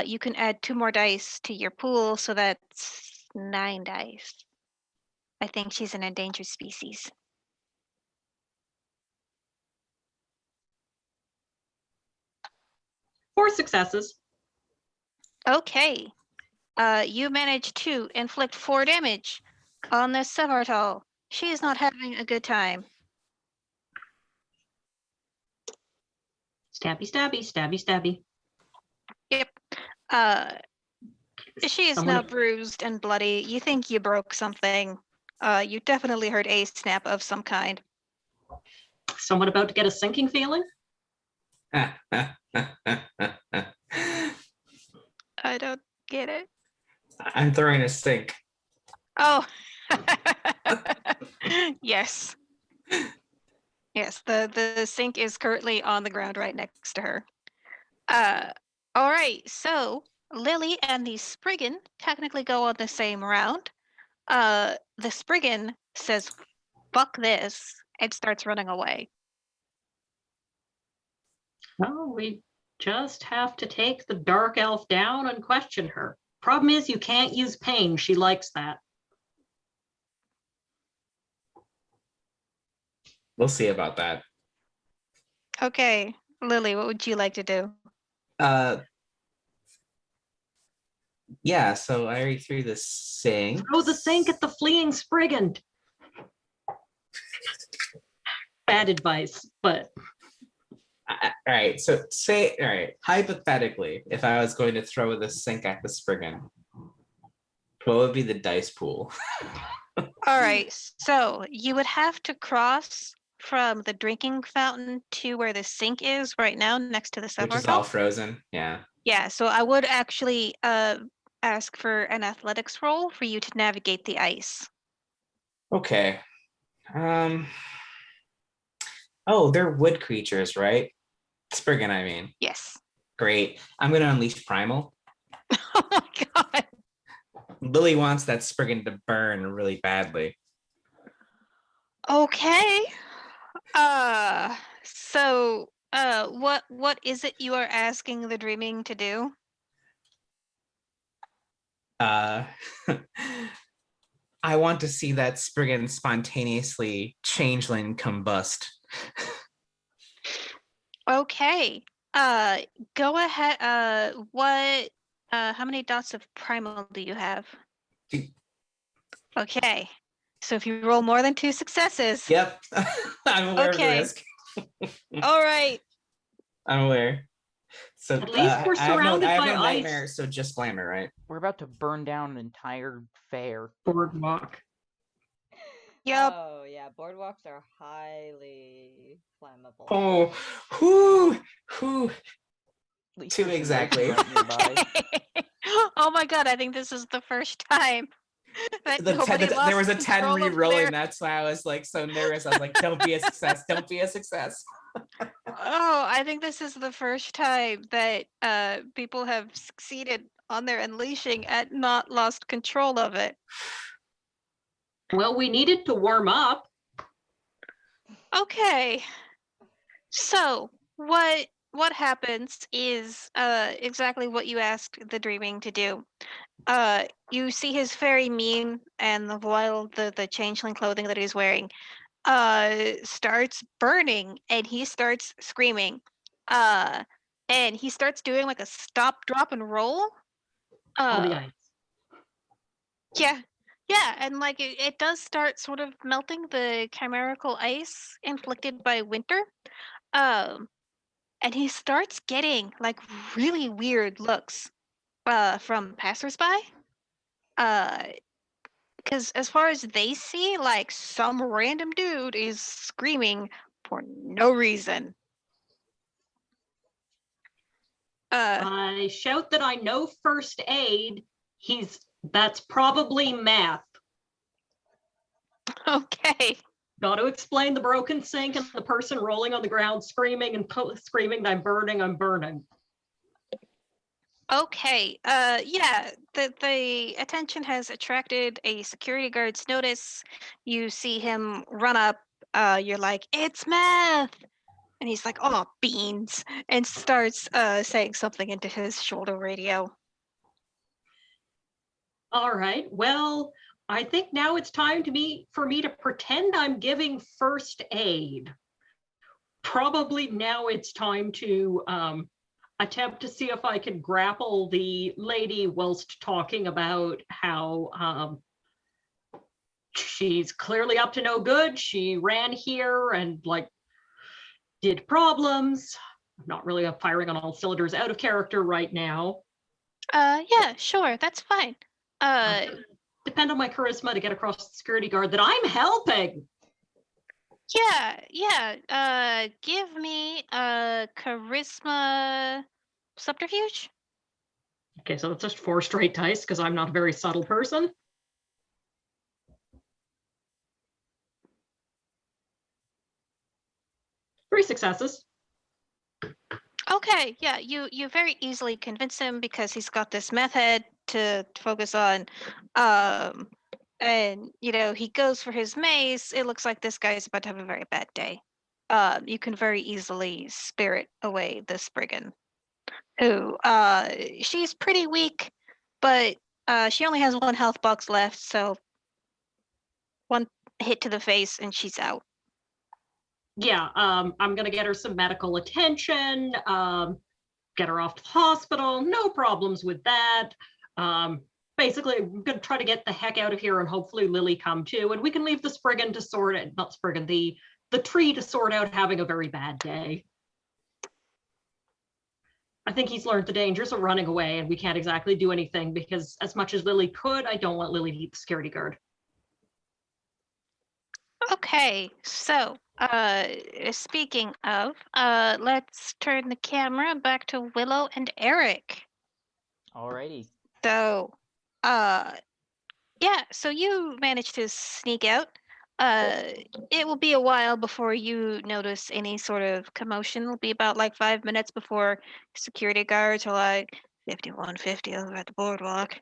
You can add 2 more dice to your pool, so that's 9 dice. I think she's an endangered species.
Four successes.
Okay. You managed to inflict 4 damage on this Sevartal. She is not having a good time.
Stabby, stabby, stabby, stabby.
Yep. She is now bruised and bloody. You think you broke something. You definitely heard a snap of some kind.
Someone about to get a sinking feeling?
I don't get it.
I'm throwing a sink.
Oh. Yes. Yes, the sink is currently on the ground right next to her. All right, so Lily and the Spriggan technically go on the same round. The Spriggan says, "Fuck this," and starts running away.
Oh, we just have to take the dark elf down and question her. Problem is, you can't use pain. She likes that.
We'll see about that.
Okay, Lily, what would you like to do?
Yeah, so I already threw the sink.
Throw the sink at the fleeing Spriggan. Bad advice, but
All right, so say, all right, hypothetically, if I was going to throw the sink at the Spriggan, what would be the dice pool?
All right, so you would have to cross from the drinking fountain to where the sink is right now next to the
Which is
Sevartal.
all frozen, yeah.
Yeah, so I would actually ask for an athletics roll for you to navigate the ice.
Okay. Oh, they're wood creatures, right? Spriggan, I mean.
Yes.
Great. I'm gonna unleash Primal.
Oh my god.
Lily wants that Spriggan to burn really badly.
Okay. What is it you are asking the Dreaming to do?
Uh, I want to see that Spriggan spontaneously changeling combust.
Okay. Go ahead. How many dots of primal do you have?
2.
Okay. So if you roll more than 2 successes.
Yep. I'm aware of the
Okay.
risk.
All right.
I'm aware. So
At least we're
I have no
surrounded by
nightmare,
ice.
so just glamour, right?
We're about to burn down an entire fair.
Boardwalk.
Yep.
Oh yeah, boardwalks are highly flammable.
Oh, whoo.
At least
Two
there's some
exactly.
lakes right nearby.
Oh my god, I think this is the first time that nobody lost
There was a 10
control of
re-rolling.
their...
That's why I was like so nervous. I was like, don't be a success. Don't be a success.
Oh, I think this is the first time that people have succeeded on their unleashing and not lost control of it.
Well, we needed to warm up.
Okay. So what happens is exactly what you asked the Dreaming to do. You see his fairy meme and the changeling clothing that he's wearing starts burning and he starts screaming. And he starts doing like a stop, drop, and roll.
All the ice.
Yeah. Yeah, and like it does start sort of melting the chimerical ice inflicted by winter. Um, and he starts getting like really weird looks from passersby. Because as far as they see, like some random dude is screaming for no reason.
I shout that I know first aid. That's probably math.
Okay.
Got to explain the broken sink and the person rolling on the ground screaming and screaming that I'm burning.
Okay. Yeah, the attention has attracted a security guard's notice. You see him run up. You're like, it's meth. And he's like, oh, beans, and starts saying something into his shoulder radio.
All right. Well, I think now it's time for me to pretend I'm giving first aid. Probably now it's time to attempt to see if I can grapple the lady whilst talking about how she's clearly up to no good. She ran here and like did problems. I'm not really firing on all cylinders, out of character right now.
Yeah, sure, that's fine.
Depend on my charisma to get across the security guard that I'm helping.
Yeah. Give me a charisma subterfuge.
Okay, so that's just 4 straight dice because I'm not a very subtle person. Three successes.
Okay, yeah, you very easily convince him because he's got this meth head to focus on. And he goes for his mace. It looks like this guy's about to have a very bad day. You can very easily spirit away this brigand, who she's pretty weak, but she only has 1 health box left, so 1 hit to the face and she's out.
Yeah, I'm gonna get her some medical attention, get her off to the hospital, no problems with that. Basically, I'm gonna try to get the heck out of here and hopefully Lily come too, and we can leave the Spriggan to sort it, not Spriggan, the tree to sort out having a very bad day. I think he's learned the dangers of running away and we can't exactly do anything because as much as Lily could, I don't want Lily to eat the security guard.
Okay, so speaking of, let's turn the camera back to Willow and Eric.
Alrighty.
So, yeah, so you managed to sneak out. It will be a while before you notice any sort of commotion. It'll be about like 5 minutes before security guards are like 5150 over at the boardwalk.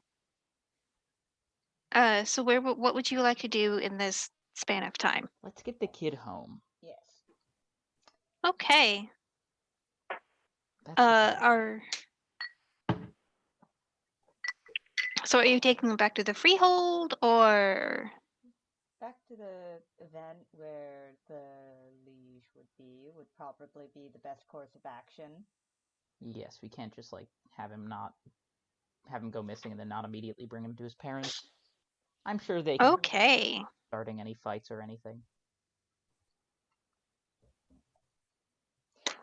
So what would you like to do in this span of time?
Let's get the kid home.
Yes.
Okay.
That's the plan.
So are you taking them back to the freehold or?
Back to the event where the liege would probably be the best course of action.
Yes, we can't just like have him go missing and then not immediately bring him to his parents. I'm sure they can
Okay.
starting any fights or anything.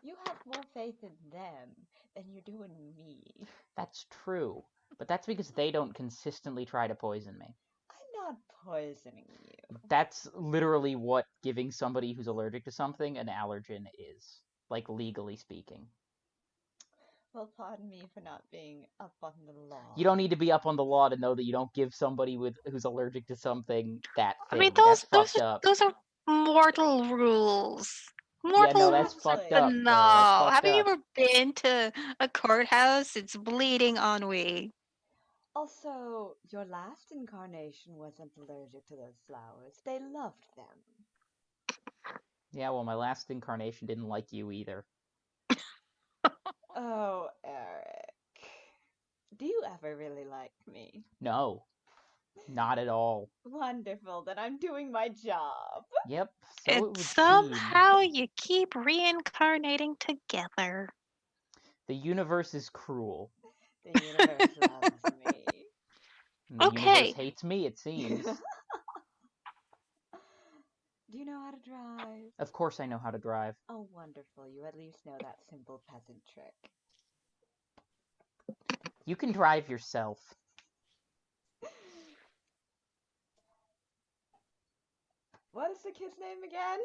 You have more faith in them than you do in me.
That's true, but that's because they don't consistently try to poison me.
I'm not poisoning you.
That's literally what giving somebody who's allergic to something an allergen is, like legally speaking.
Well, pardon me for not being up on the law.
You don't need to be up on the law to know that you don't give somebody who's allergic to something that thing.
I mean,
That's fucked up.
those are mortal rules.
Yeah, no,
Mortal
that's
rules
fucked
are
up.
banal.
Though. That's fucked
Have you
up.
ever been to a courthouse? It's bleeding ennui.
Also, your last incarnation wasn't allergic to those flowers. They loved them.
Yeah, well, my last incarnation didn't like you either.
Oh, Eric. Do you ever really like me?
No, not at all.
Wonderful, then I'm doing my job.
Yep, so it would
Somehow
seem.
you keep reincarnating together.
The universe is cruel.
The universe loves me.
And the universe hates me, it seems.
Do you know how to drive?
Of course I know how to drive.
Oh, wonderful. You at least know that simple peasant trick.
You can drive yourself.
What is the kid's name again?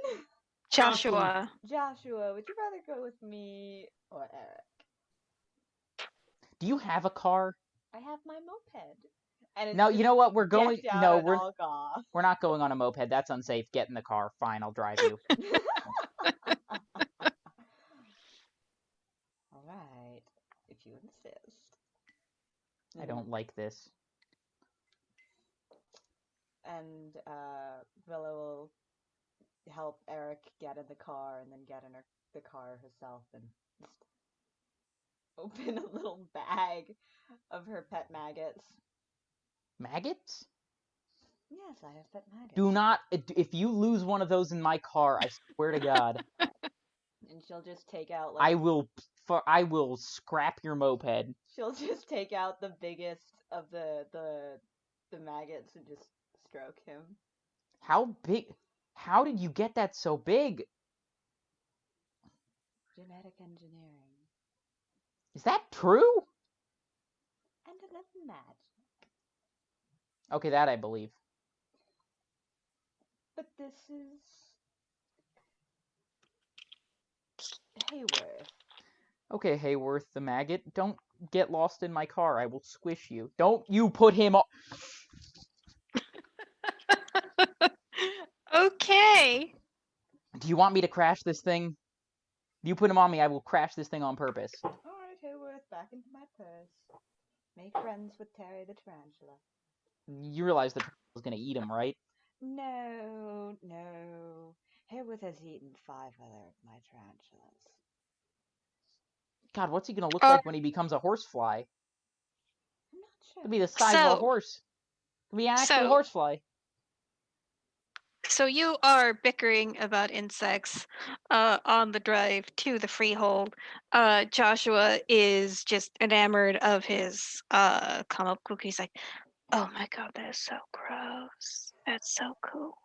Joshua.
Joshua, would you rather go with me or Eric?
Do you have a car?
I have my moped. And it's
No, you know what? We're
going.
going. No, we're not going on a moped. That's unsafe. Get in the car. Fine, I'll drive you.
All right, if you insist.
I don't like this.
And Villa will help Eric get in the car and then get in the car herself and just open a little bag of her pet maggots.
Maggots?
Yes, I have pet maggots.
Do not. If you lose one of those in my car, I swear to God.
And she'll just take out like.
I will scrap your moped.
She'll just take out the biggest of the maggots and just stroke him.
How big? How did you get that so big?
Genetic engineering.
Is that true?
And a little magic.
Okay, that I believe.
But this is Hayworth.
Okay, Hayworth the maggot, don't get lost in my car. I will squish you. Don't you put him on.
Okay.
Do you want me to crash this thing? If you put him on me, I will crash this thing on purpose.
Alright, Hayworth, back into my purse. Make friends with Terry the Tarantula.
You realize the tarantula's gonna eat him, right?
No. Hayworth has eaten 5 other of my tarantulas.
God, what's he gonna look like when he becomes a horsefly?
I'm not sure.
It'll be the size of a horse. It'll be an actual horsefly.
So you are bickering about insects on the drive to the freehold. Joshua is just enamored of his come up cookies. Like, oh my god, that is so gross. That's so cool.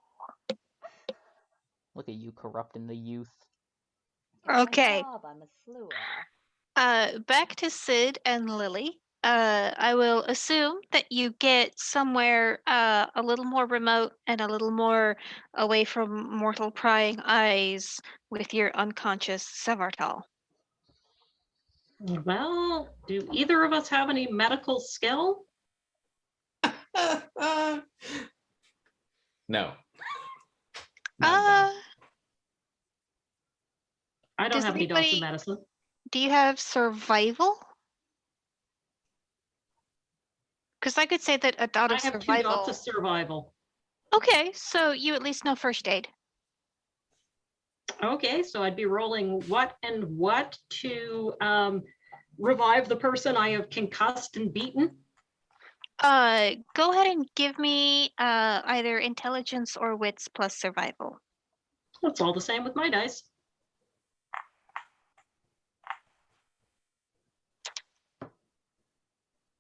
Look at you corrupting the youth.
It's
Okay.
my job. I'm a slewer.
Back to Sid and Lily. I will assume that you get somewhere a little more remote and a little more away from mortal prying eyes with your unconscious Sevartal.
Well, do either of us have any medical skill?
No. I'm done.
I don't
Does
have any doses of
anybody-
medicine.
Do you have survival? Because I could say that a dot
I
of
have 2
survival.
dots of survival.
Okay, so you at least know first aid.
Okay, so I'd be rolling what and what to revive the person I have concussed and beaten.
Go ahead and give me either intelligence or wits plus survival.
It's all the same with my dice.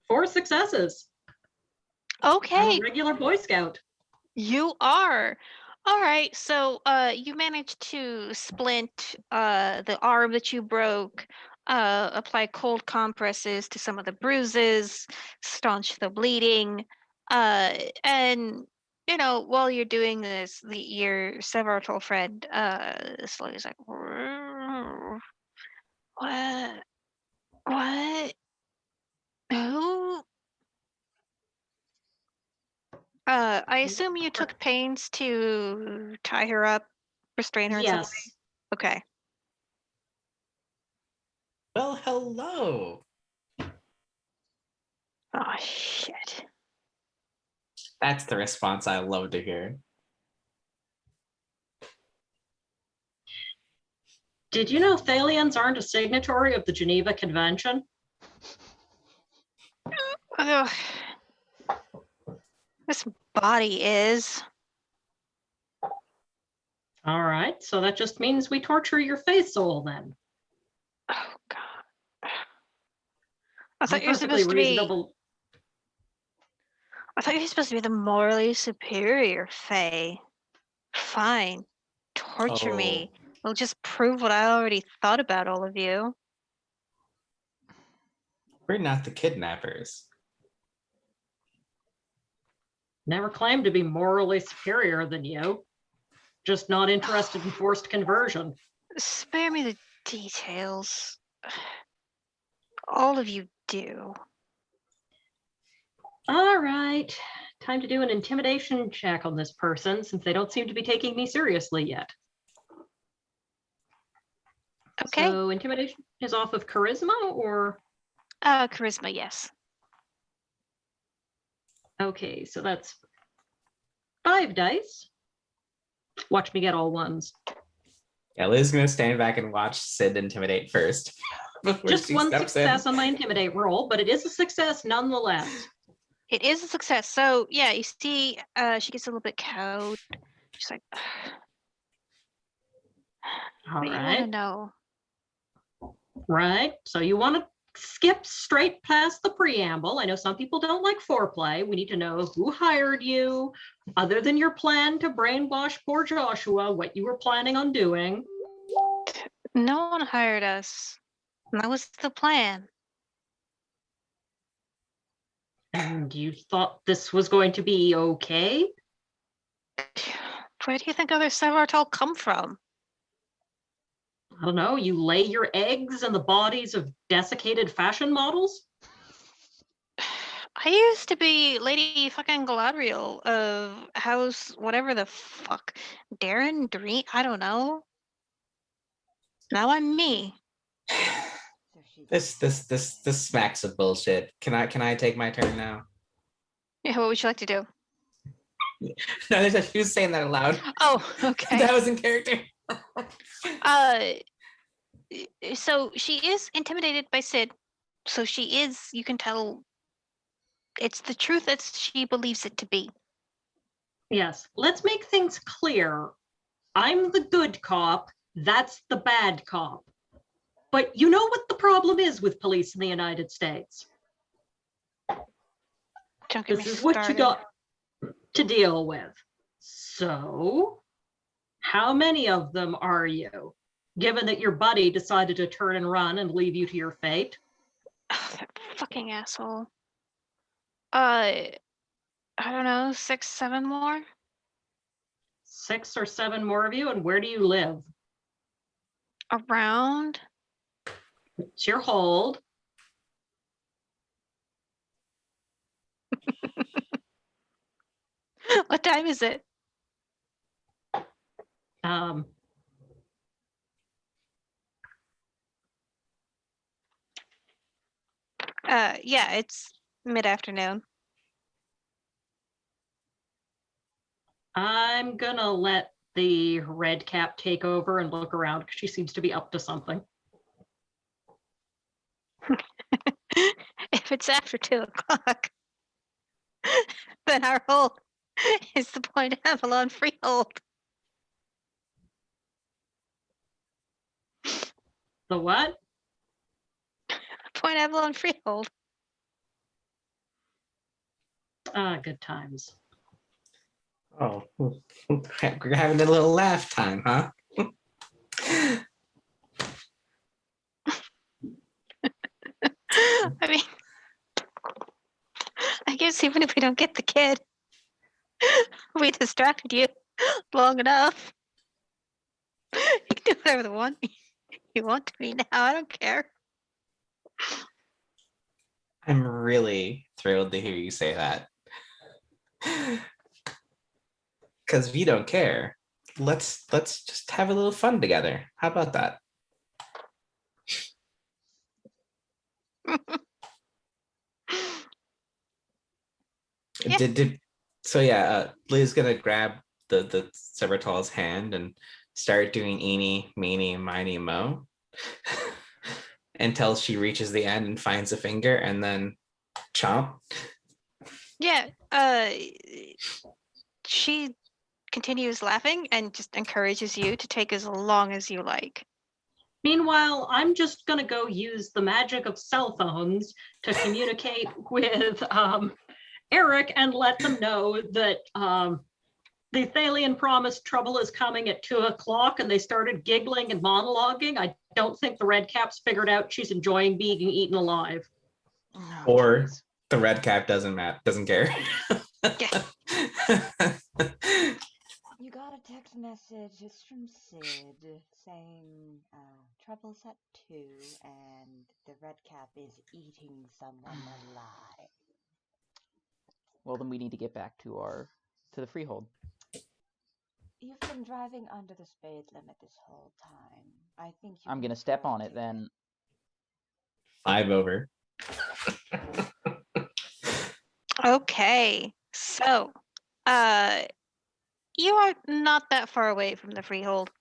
4 successes. I'm
Okay,
a regular Boy Scout.
you are. All right, so you managed to splint the arm that you broke, apply cold compresses to some of the bruises, staunch the bleeding, and you know while you're doing this, your several friend slowly is like, what, who? I assume you took pains to tie her up, restrain her in some way?
Yes.
Okay.
Well, hello.
Oh, shit.
That's the response I love to hear.
Did you know Thalians aren't a signatory of the Geneva Convention?
Ugh. This body is.
All right, so that just means we torture your faith soul then.
Oh, God. I thought you were
Perfectly
supposed to be.
reasonable.
I thought you were supposed to be the morally superior Fae. Fine. Torture me. It'll just prove what I already thought about all of you.
We're not the kidnappers.
Never claimed to be morally superior than you. Just not interested in forced conversion.
Spare me the details. All of you do.
All right, time to do an intimidation check on this person since they don't seem to be taking me seriously yet.
Okay.
So intimidation is off of charisma or?
Charisma, yes.
Okay, so that's 5 dice. Watch me get all ones.
Yeah, Liz is gonna stand back and watch Sid intimidate first. before
Just
she
one
steps
success
in.
on my intimidate roll, but it is a success nonetheless.
It is a success. So yeah, you see, she gets a little bit cowed. She's like,
All
"What do you want to
right,
know?"
right. So you want to skip straight past the preamble. I know some people don't like foreplay. We need to know who hired you, other than your plan to brainwash poor Joshua, what you were planning on doing.
No one hired us. That was the plan.
And you thought this was going to be okay?
Where do you think other Sevartol come from?
I don't know, you lay your eggs in the bodies of desiccated fashion models?
I used to be Lady fucking Galadriel of House whatever the fuck. Dream? I don't know. Now I'm me.
So she's
This smacks of bullshit. Can I take my turn now?
Yeah, what would you like to do?
No, she was saying that aloud.
Oh, okay.
That was in character.
So she is intimidated by Sid. So she is, you can tell it's the truth as she believes it to be.
Yes, let's make things clear. I'm the good cop, that's the bad cop. But you know what the problem is with police in the United States?
Don't get
This
me
is what you
started.
got to deal with. So, how many of them are you? Given that your buddy decided to turn and run and leave you to your fate?
Ugh, that fucking asshole. I don't know, 6, 7 more?
6 or 7 more of you, and where do you live?
Around?
It's your hold.
What time is it? Yeah, it's mid-afternoon.
I'm gonna let the red cap take over and look around because she seems to be up to something.
If it's after 2 o'clock, then our whole is the Point Avalon freehold.
The what?
Point Avalon freehold.
Good times.
Oh, we're having a little laugh time, huh?
I mean, I guess even if we don't get the kid, we distracted you long enough. You can do whatever the one you want to be now. I don't care.
I'm really thrilled to hear you say that. Because if you don't care, let's just have a little fun together. How about that?
Yeah.
So yeah, Liz gonna grab the Severtal's hand and start doing eeny, meeny, miny, mo until she reaches the end and finds a finger and then chomp.
Yeah. She continues laughing and just encourages you to take as long as you like.
Meanwhile, I'm just gonna go use the magic of cell phones to communicate with Eric and let them know that the Thalian promised trouble is coming at 2 o'clock, and they started giggling and monologuing. I don't think the red cap's figured out she's enjoying being eaten alive.
Oh,
Or
jeez.
the red cap doesn't care.
Yeah.
You got a text message. It's from Sid saying trouble's at 2 and the red cap is eating someone alive.
Well, then we need to get back to the freehold.
You've been driving under the speed limit this whole time. I think you
I'm
can
gonna step
afford
on it
to.
then.
5 over.
Okay. So, you are not that far away from the freehold.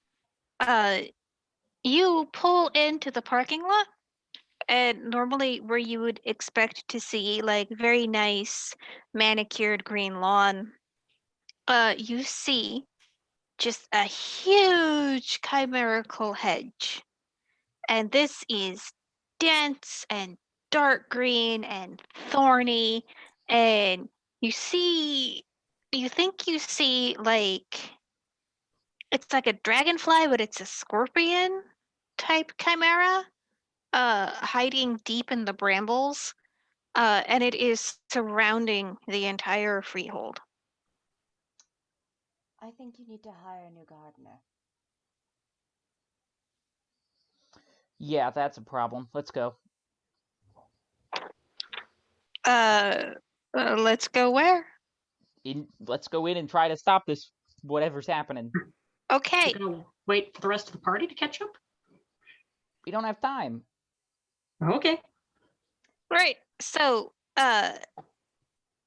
You pull into the parking lot, and normally where you would expect to see like very nice manicured green lawn, you see just a huge chimerical hedge. And this is dense and dark green and thorny, and you think you see like it's like a dragonfly, but it's a scorpion type chimera, hiding deep in the brambles, and it is surrounding the entire freehold.
I think you need to hire a new gardener.
Yeah, that's a problem. Let's go.
Let's go where?
Let's go in and try to stop this whatever's happening.
Okay.
You're gonna wait for the rest of the party to catch up?
We don't have time.
Okay.
Right. So,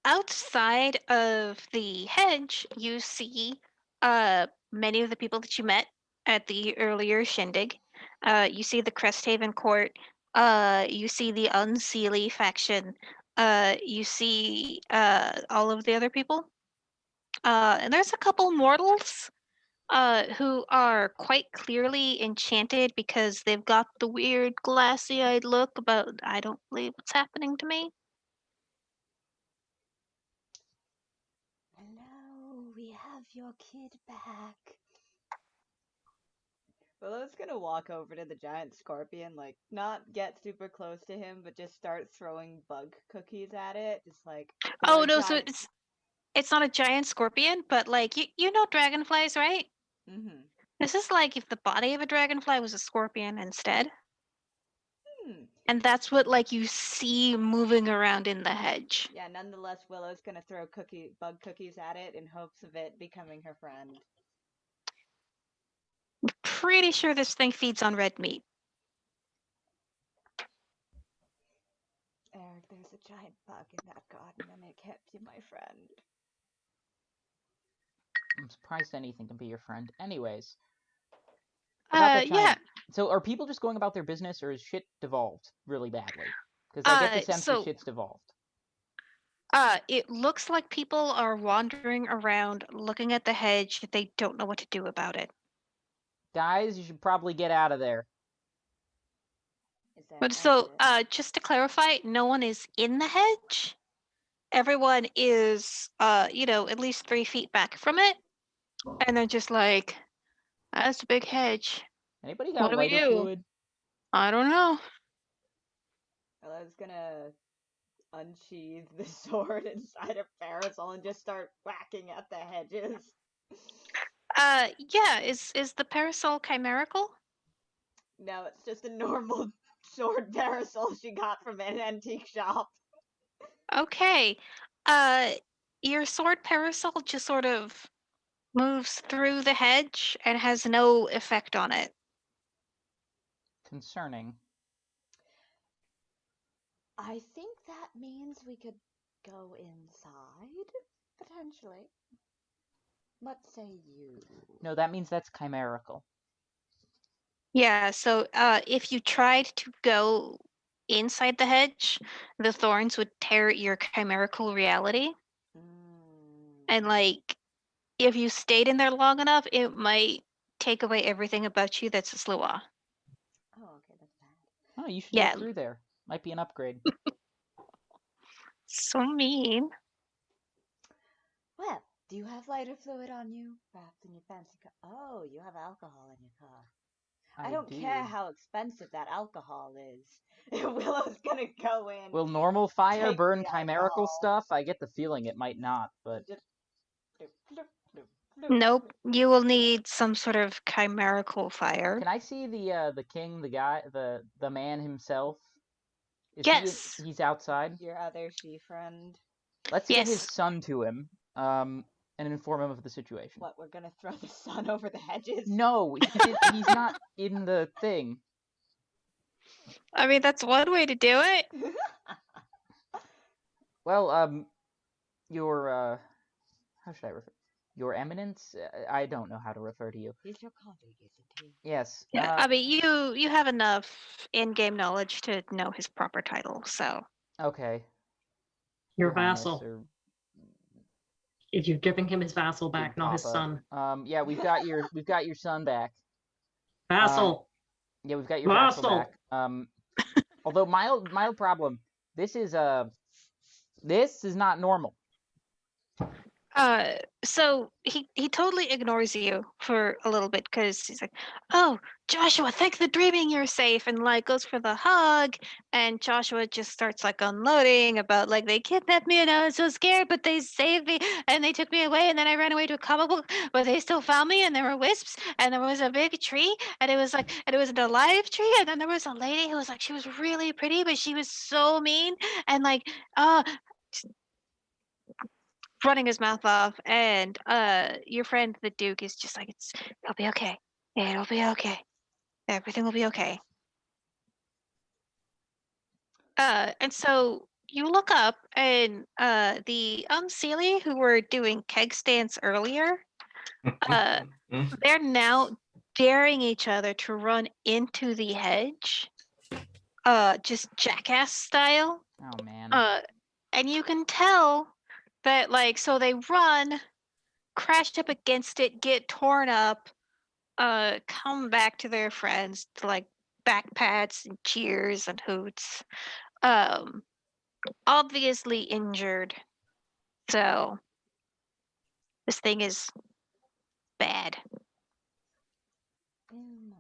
outside of the hedge, you see many of the people that you met at the earlier shindig. You see the Cresthaven court. You see the Unseelie faction. You see all of the other people. And there's a couple mortals who are quite clearly enchanted because they've got the weird glassy-eyed look about I don't believe what's happening to me.
Hello, we have your kid back. Willow's gonna walk over to the giant scorpion, like, not get super close to him, but just start throwing bug cookies at it. Just like,
Oh
you're
no, so
giant.
it's not a giant scorpion, but like you know dragonflies, right?
Mm-hmm.
This is like if the body of a dragonfly was a scorpion instead.
Hmm.
And that's what like you see moving around in the hedge.
Yeah, nonetheless, Willow's gonna throw bug cookies at it in hopes of it becoming her friend.
pretty sure this thing feeds on red meat.
Eric, there's a giant bug in that garden and it can't be my friend.
I'm surprised anything can be your friend. Anyways. About that
Yeah.
giant... So are people just going about their business, or is shit devolved really badly? Because I get the sense that shit's devolved.
It looks like people are wandering around looking at the hedge. They don't know what to do about it.
Guys, you should probably get out of there.
Is there
But so,
exit?
just to clarify, no one is in the hedge. Everyone is, at least 3 feet back from it. And they're just like, that's a big hedge.
Anybody
What
got
do we
lighter
do?
fluid?
I don't know.
Well, I was gonna unsheathe the sword inside a parasol and just start whacking at the hedges.
Yeah, is the parasol chimerical?
No, it's just a normal sword parasol she got from an antique shop.
Okay. Your sword parasol just sort of moves through the hedge and has no effect on it.
Concerning.
I think that means we could go inside, potentially. What say you?
No, that means that's chimerical.
Yeah, so if you tried to go inside the hedge, the thorns would tear your chimerical reality. And if you stayed in there long enough, it might take away everything about you that's a Sluagh.
Oh, okay, that's bad.
Oh, you should
Yeah.
go through there. Might be an upgrade.
So mean.
Well, do you have lighter fluid on you? Perhaps in your fancy car? Oh, you have alcohol in your car. I don't care how expensive that alcohol is. Willow's gonna go in.
Will normal fire
take
burn
the
chimerical
alcohol.
stuff? I get the feeling it might not, but...
Nope, you will need some sort of chimerical fire.
Can I see the king, the guy, the man himself?
Yes.
He's outside?
Your other she-friend.
Let's get his
Yes.
son to him, and inform him of the situation.
What, we're gonna throw the sun over the hedges?
No, he's not in the thing.
I mean, that's one way to do it.
Well, your, how should I refer? Your eminence? I don't know how to refer to you.
He's your colleague, isn't he?
Yes.
Yeah, I mean, you have enough in-game knowledge to know his proper title, so.
Okay.
Your
Highness,
vassal.
or
If you're giving him his vassal
Big
back, not his
Papa.
son.
Yeah, we've got your son back.
Vassal.
Yeah, we've got your vassal
Vassal.
back. Although mild problem. This is not normal.
So he totally ignores you for a little bit because he's like, "Oh, Joshua, thanks for dreaming you're safe," and goes for the hug, and Joshua just starts unloading about they kidnapped me and I was so scared, but they saved me and they took me away and then I ran away to a comic book, but they still found me and there were wisps and there was a big tree and it was an alive tree and then there was a lady who was she was really pretty but she was so mean and running his mouth off, and your friend the Duke is just it'll be okay. It'll be okay. Everything will be okay. And so you look up, and the Unseelie who were doing keg stands earlier, they're now daring each other to run into the hedge, just jackass style.
Oh man.
And you can tell that so they run, crash up against it, get torn up, come back to their friends to back pats and cheers and hoots. Obviously injured. So this thing is bad.
Oh my.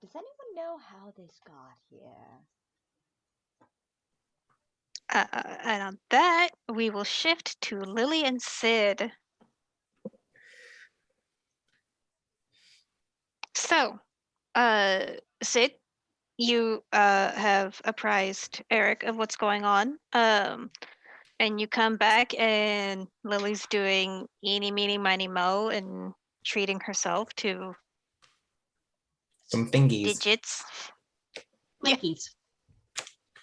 Does anyone know how this got here?
And on that, we will shift to Lily and Sid. So, Sid, you have apprised Eric of what's going on. And you come back and Lily's doing eeny, meeny, miny, mo and treating herself to
Some fingies.
Digits.
Linkies.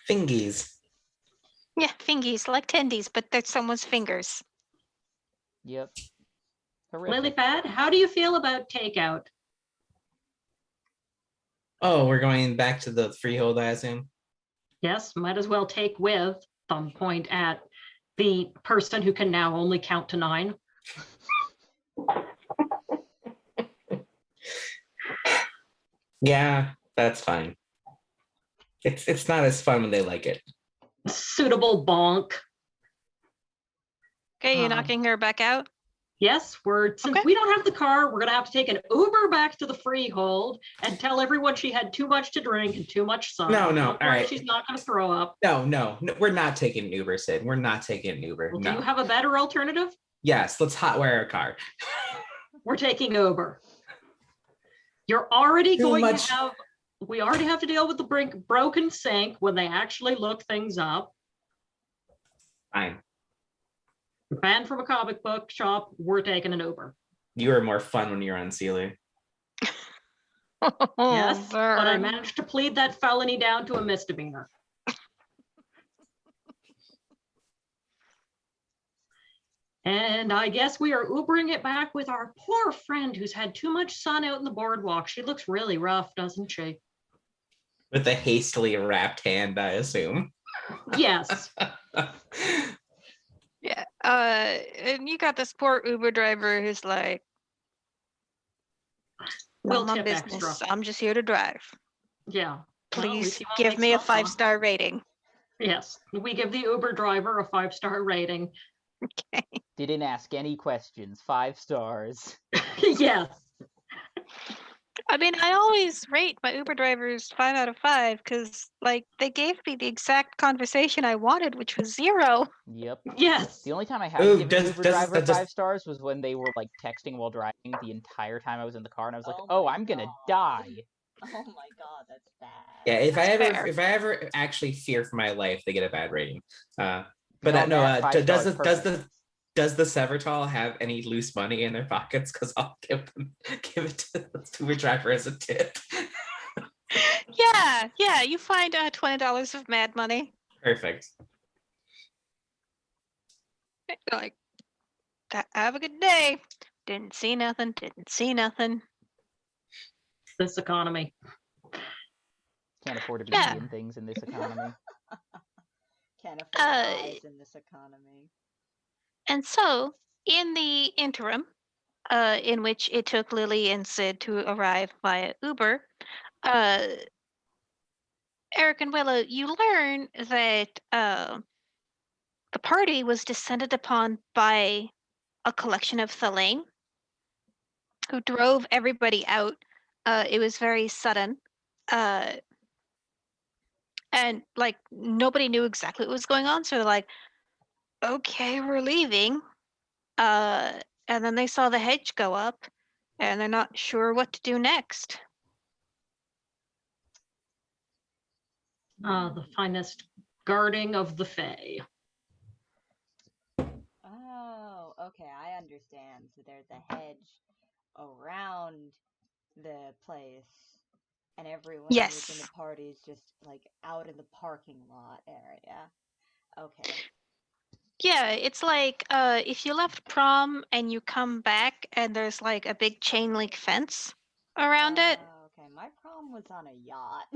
Fingies.
Yeah, fingies, like tendies, but they're someone's fingers.
Yep. Horrific.
Lilypad, how do you feel about takeout?
Oh, we're going back to the freehold, I assume.
Yes, might as well take with, thumb point at the person who can now only count to 9.
Yeah, that's fine. It's not as fun when they like it.
Suitable bonk.
Okay, you're knocking her back out?
Yes, since
Okay.
we don't have the car, we're gonna have to take an Uber back to the freehold and tell everyone she had too much to drink and too much sun.
No,
Don't
all
worry,
right.
she's not gonna throw up.
No, we're not taking an Uber, Sid. We're not taking an Uber.
Well,
no.
do you have a better alternative?
Yes, let's hotwire a car.
We're taking Uber. You're already
Too
going
much-
to have. We already have to deal with the broken sink when they actually look things up.
Fine.
Banned from a comic book shop. We're taking an Uber.
You were more fun when you were on Sealer.
Yes, but I
burn.
managed to plead that felony down to a misdemeanor. And I guess we are Ubering it back with our poor friend who's had too much sun out in the boardwalk. She looks really rough, doesn't she?
With a hastily wrapped hand, I assume.
Yes.
Yeah. And you got this poor Uber driver who's like,
We'll
"Not my
tip
business.
extra.
I'm just here to drive.
Yeah. Well,
Please
if you wanna
give
make
me a
stuff up.
5-star rating."
Yes. We give the Uber driver a 5-star rating.
Didn't ask any questions. 5 stars.
Yes.
I mean, I always rate my Uber drivers 5 out of 5 because, like, they gave me the exact conversation I wanted, which was 0.
Yep.
Yes.
The only time I haven't
Ooh,
given an Uber driver
does-
5 stars was when they were like texting while driving the entire time I was in the car, and I was like,
Oh
"Oh,
my
I'm gonna
God.
die."
Oh my god, that's bad.
Yeah, if
That's
I
fair.
ever actually fear for my life, they get a bad rating. But
Beyond
no,
that, 5
does
stars, perfect.
does the Severtall have any loose money in their pockets? Because I'll give it to the Uber driver as a tip.
Yeah. You find $20 of mad money.
Perfect.
You're like, have a good day. Didn't see nothing.
This economy.
Can't afford to be
Yeah.
seeing things in this economy.
Can't afford eyes in this economy.
And so, in the interim, in which it took Lily and Sid to arrive via Uber, Eric and Willow, you learn that the party was descended upon by a collection of Thalane who drove everybody out. It was very sudden. And like nobody knew exactly what was going on. So they're like, okay, we're leaving. And then they saw the hedge go up and they're not sure what to do next.
The finest guarding of the Fae.
Oh, okay, I understand. So there's a hedge around the place, and everyone who's in the
Yes.
party is just like out in the parking lot area. Okay.
Yeah, it's like if you left prom and you come back and there's like a big chain link fence around it.
Okay, my prom was on a yacht.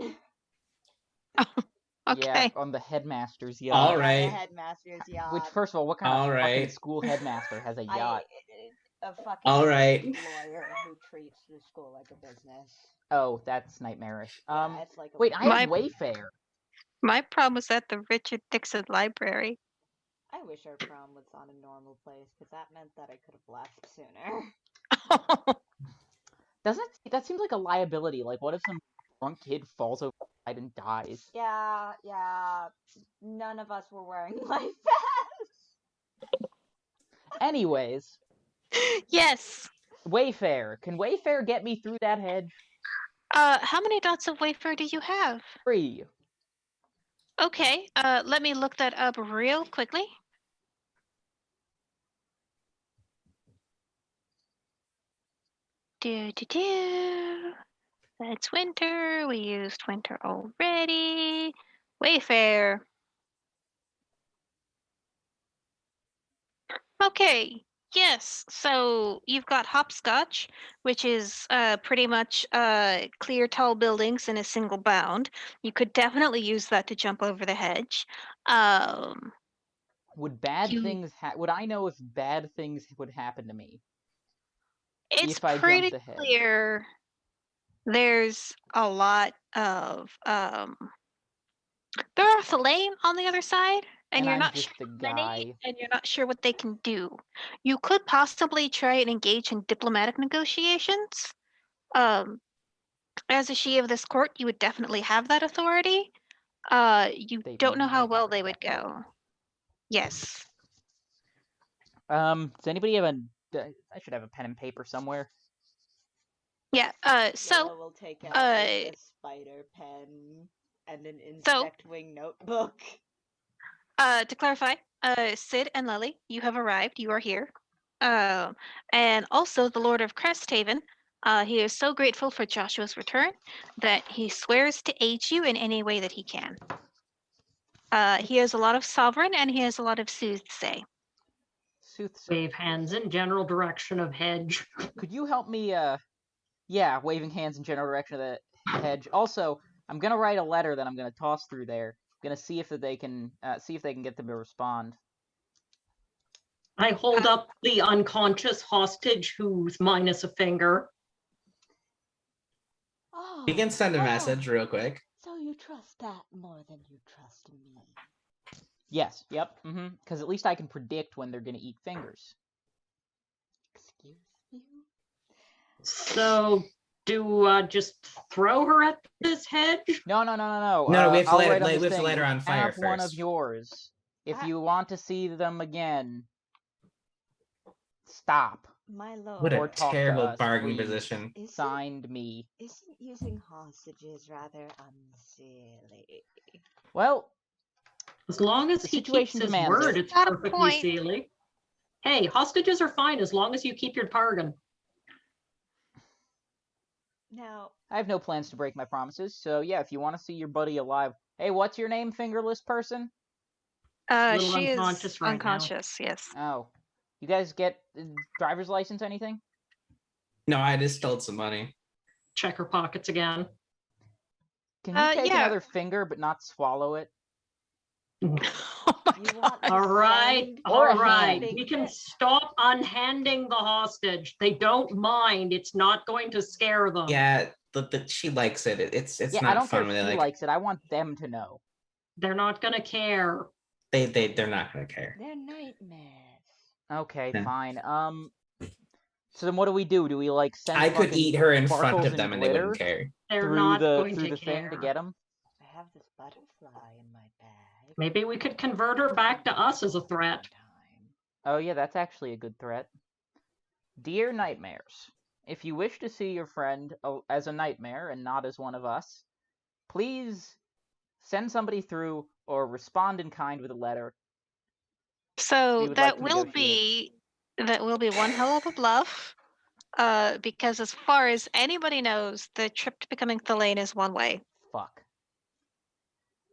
Okay.
Yeah, on the headmaster's yacht.
All
Yeah,
right.
the headmaster's yacht.
Which, first of all, what kind
All
of fucking
right.
school headmaster has a yacht?
A fucking
All right.
lawyer who treats the school like a business.
Oh, that's nightmarish.
Yeah, it's like a
Wait, I have Wayfair.
My prom was at the Richard Dixon Library.
I wish our prom was on a normal place, because that meant that I could have left sooner.
That seems like a liability. Like, what if some drunk kid falls over and dies?
Yeah, none of us were wearing life vests.
Anyways,
Yes.
Wayfair. Can Wayfair get me through that hedge?
How many dots of Wayfair do you have?
3.
Okay, let me look that up real quickly. Do. That's winter. We used winter already. Wayfair. Okay. Yes. So you've got hopscotch, which is pretty much clear tall buildings in a single bound. You could definitely use that to jump over the hedge.
Would bad
You-
things would I know if bad things would happen to me
It's
if I
pretty
jumped ahead?
clear. There's a lot of there are Thalane on the other side, and you're
I'm
not
just
sure
the
how many,
guy.
and you're not sure what they can do. You could possibly try and engage in diplomatic negotiations. As a she of this court, you would definitely have that authority. You
They
don't know how
might
well they
forget
would go. Yes.
Does anybody have I should have a pen and paper somewhere.
Yeah.
Willow will take out like, a spider pen and an insect wing notebook.
To clarify, Sid and Lily, you have arrived. You are here. And also the Lord of Cresthaven. He is so grateful for Joshua's return that he swears to aid you in any way that he can. He has a lot of sovereign and he has a lot of soothsay.
Soothsayer.
Wave hands in general direction of hedge.
Could you help me? Yeah, waving hands in general direction of the hedge. Also, I'm gonna write a letter that I'm gonna toss through there. I'm gonna see if they can get them to respond.
I hold up the unconscious hostage who's minus a finger.
Oh,
We can send a message real quick.
So you trust that more than you trust me.
Yes. Yep. Because at least I can predict when they're gonna eat fingers.
Excuse you?
So do just throw her at this hedge?
No.
No, we have to
I'll
light,
write on
we
this
have to
thing,
light her on fire
have one of
first.
yours. If you want to see them again, stop.
My lord.
What
Or
a
talk to
terrible
us,
bargain
please.
position.
Signed me.
Isn't using hostages rather unseemly?
Well,
As long as
the
he keeps
situation
his
demands
word,
it.
it's
Got a
perfectly
point.
seely. Hey, hostages are fine as long as you keep your bargain.
Now,
I have no plans to break my promises, so yeah, if you want to see your buddy alive. Hey, what's your name, fingerless person?
Little
She is
unconscious right now.
unconscious, yes.
Oh. You guys get driver's license, anything?
No, I just stole some money.
Check her pockets again.
Can you take
yeah.
another finger but not swallow it?
Oh my
you
God.
want to
All right,
send
Or a
all right.
hand.
We can stop unhanding the hostage. They don't mind. It's not going to scare them.
Yeah, she likes it. It's
Yeah,
not
I don't care
fun
if
when
she
they
likes it. I want them to know.
They're not going to care.
they're not gonna care.
They're nightmares.
Okay,
Yeah.
fine. So then what do we do? Do we like send
I could
fucking
eat her in front
sparkles
of them and they
glitter
wouldn't care.
They're
through
not
the
going to
thing
care.
to get them?
I have this butterfly in my bag.
Maybe we could convert her back to us as a threat.
Time.
Oh yeah, that's actually a good threat. Dear Nightmares, if you wish to see your friend as a nightmare and not as one of us, please send somebody through or respond in kind with a letter.
So
We would
that
like to negotiate.
will be one hell of a bluff. Because as far as anybody knows, the trip to becoming Thalane is one way.
Fuck.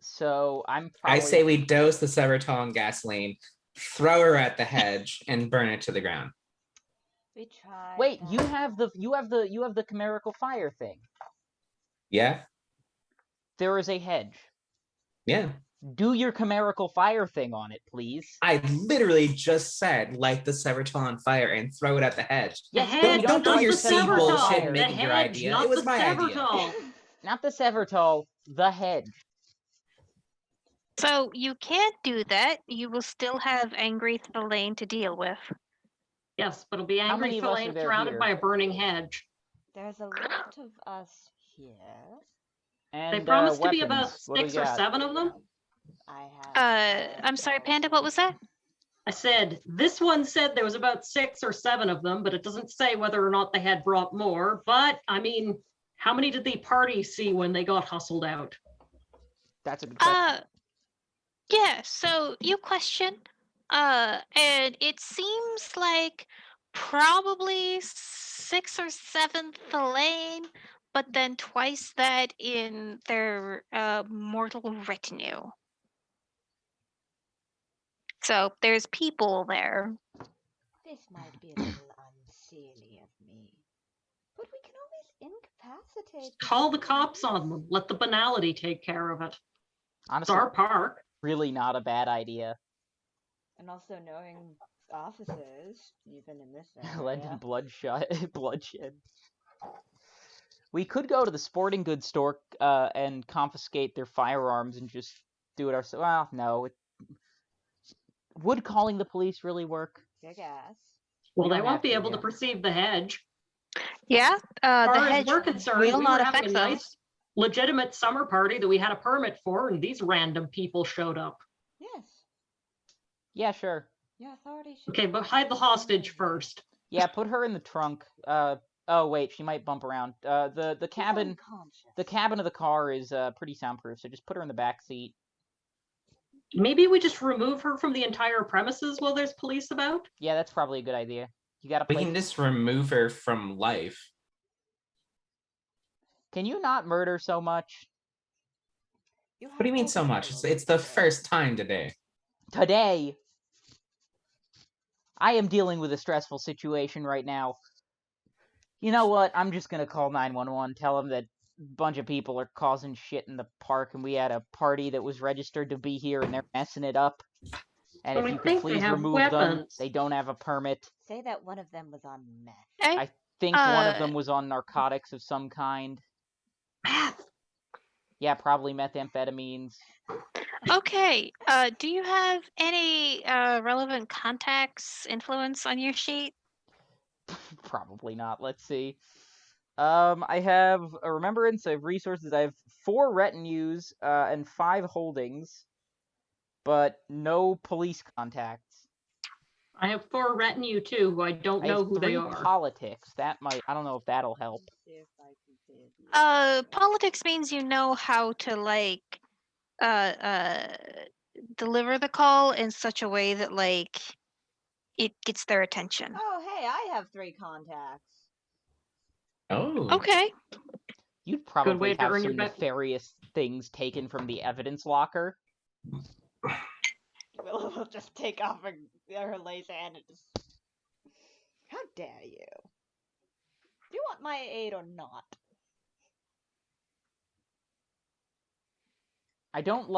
So I'm
I
probably...
say we dose the Severtol in gasoline, throw her at the hedge, and burn it to the ground.
We tried.
Wait,
that.
you have the chimerical fire thing.
Yeah?
There is a hedge.
Yeah.
Do your chimerical fire thing on it, please.
I literally just said light the Severtol on fire and throw it at the hedge.
Yes,
The
but
hedge,
you
don't
don't
do your
light
seed
Severtol on
bullshit
fire.
and
The
make it your
hedge,
idea.
not
It was
the
my idea.
Severtol.
Not the Severtol, the hedge.
So you can't do that. You will still have angry Thalane to deal with.
Yes, but it'll be
How
angry
many of us are
Thalane
there
surrounded
here?
by a burning hedge.
There's a lot of us here.
And
They promised to
weapons.
be about
What do we
6 or
got?
7 of them.
I have.
I'm sorry, Panda, what was that?
I said, this one said there was about 6 or 7 of them, but it doesn't say whether or not they had brought more. But, I mean, how many did the party see when they got hustled out?
That's a good question.
Yeah, so you question, and it seems like probably 6 or 7 Thalane, but then twice that in their mortal retinue. So there's people there.
This might be a little unseemly of me, but we can always incapacitate them.
Call the cops on them. Let the banality take care of it. It's
Honestly,
our park.
really not a bad idea.
And also knowing officers, even in this
Lend
area.
bloodshed. We could go to the sporting goods store and confiscate their firearms and just do it ourselves. Well, no. Would calling the police really work?
Big ass.
Well,
We
they
don't
won't
have
be
to,
able
yeah.
to perceive the hedge.
Yeah,
As
the
far as
hedge
we're concerned,
will
we
not
were having a
affect them.
nice, legitimate summer party that we had a permit for, and these random people showed up.
Yes.
Yeah, sure.
Your authority should
Okay, but hide the hostage first.
Yeah, put her in the trunk. Oh wait, she might bump around. The cabin of the car is pretty soundproof, so just put her in the back seat.
Maybe we just remove her from the entire premises while there's police about?
Yeah, that's probably a good idea. You got a
We
place.
can just remove her from life.
Can you not murder so much?
What do you mean so much? It's the first time today.
Today, I am dealing with a stressful situation right now. You know what? I'm just gonna call 911, tell them that a bunch of people are causing shit in the park, and we had a party that was registered to be here, and they're messing it up. And
But
if
I
you could
think they
please
have
remove them,
weapons.
they don't have a permit.
Say that one of them was on meth.
Okay.
I think one of them was on narcotics of some kind.
Math.
Yeah, probably methamphetamines.
Okay. Do you have any relevant contacts influence on your sheet?
Probably not. Let's see. I have a remembrance. I have resources. I have 4 retinues and 5 holdings, but no police contacts.
I have 4 retinue too, who I don't
I
know
have
who
3
they are.
politics. That might. I don't know if that'll help.
See if I can see it.
Politics means you know how to like deliver the call in such a way that like it gets their attention.
Oh, hey, I have 3 contacts.
Oh.
Okay.
You'd probably
way to
have
earn
some
your bet.
nefarious things taken from the evidence locker.
We'll just take off her lace hand and just... How dare you? Do you want my aid or not?
I don't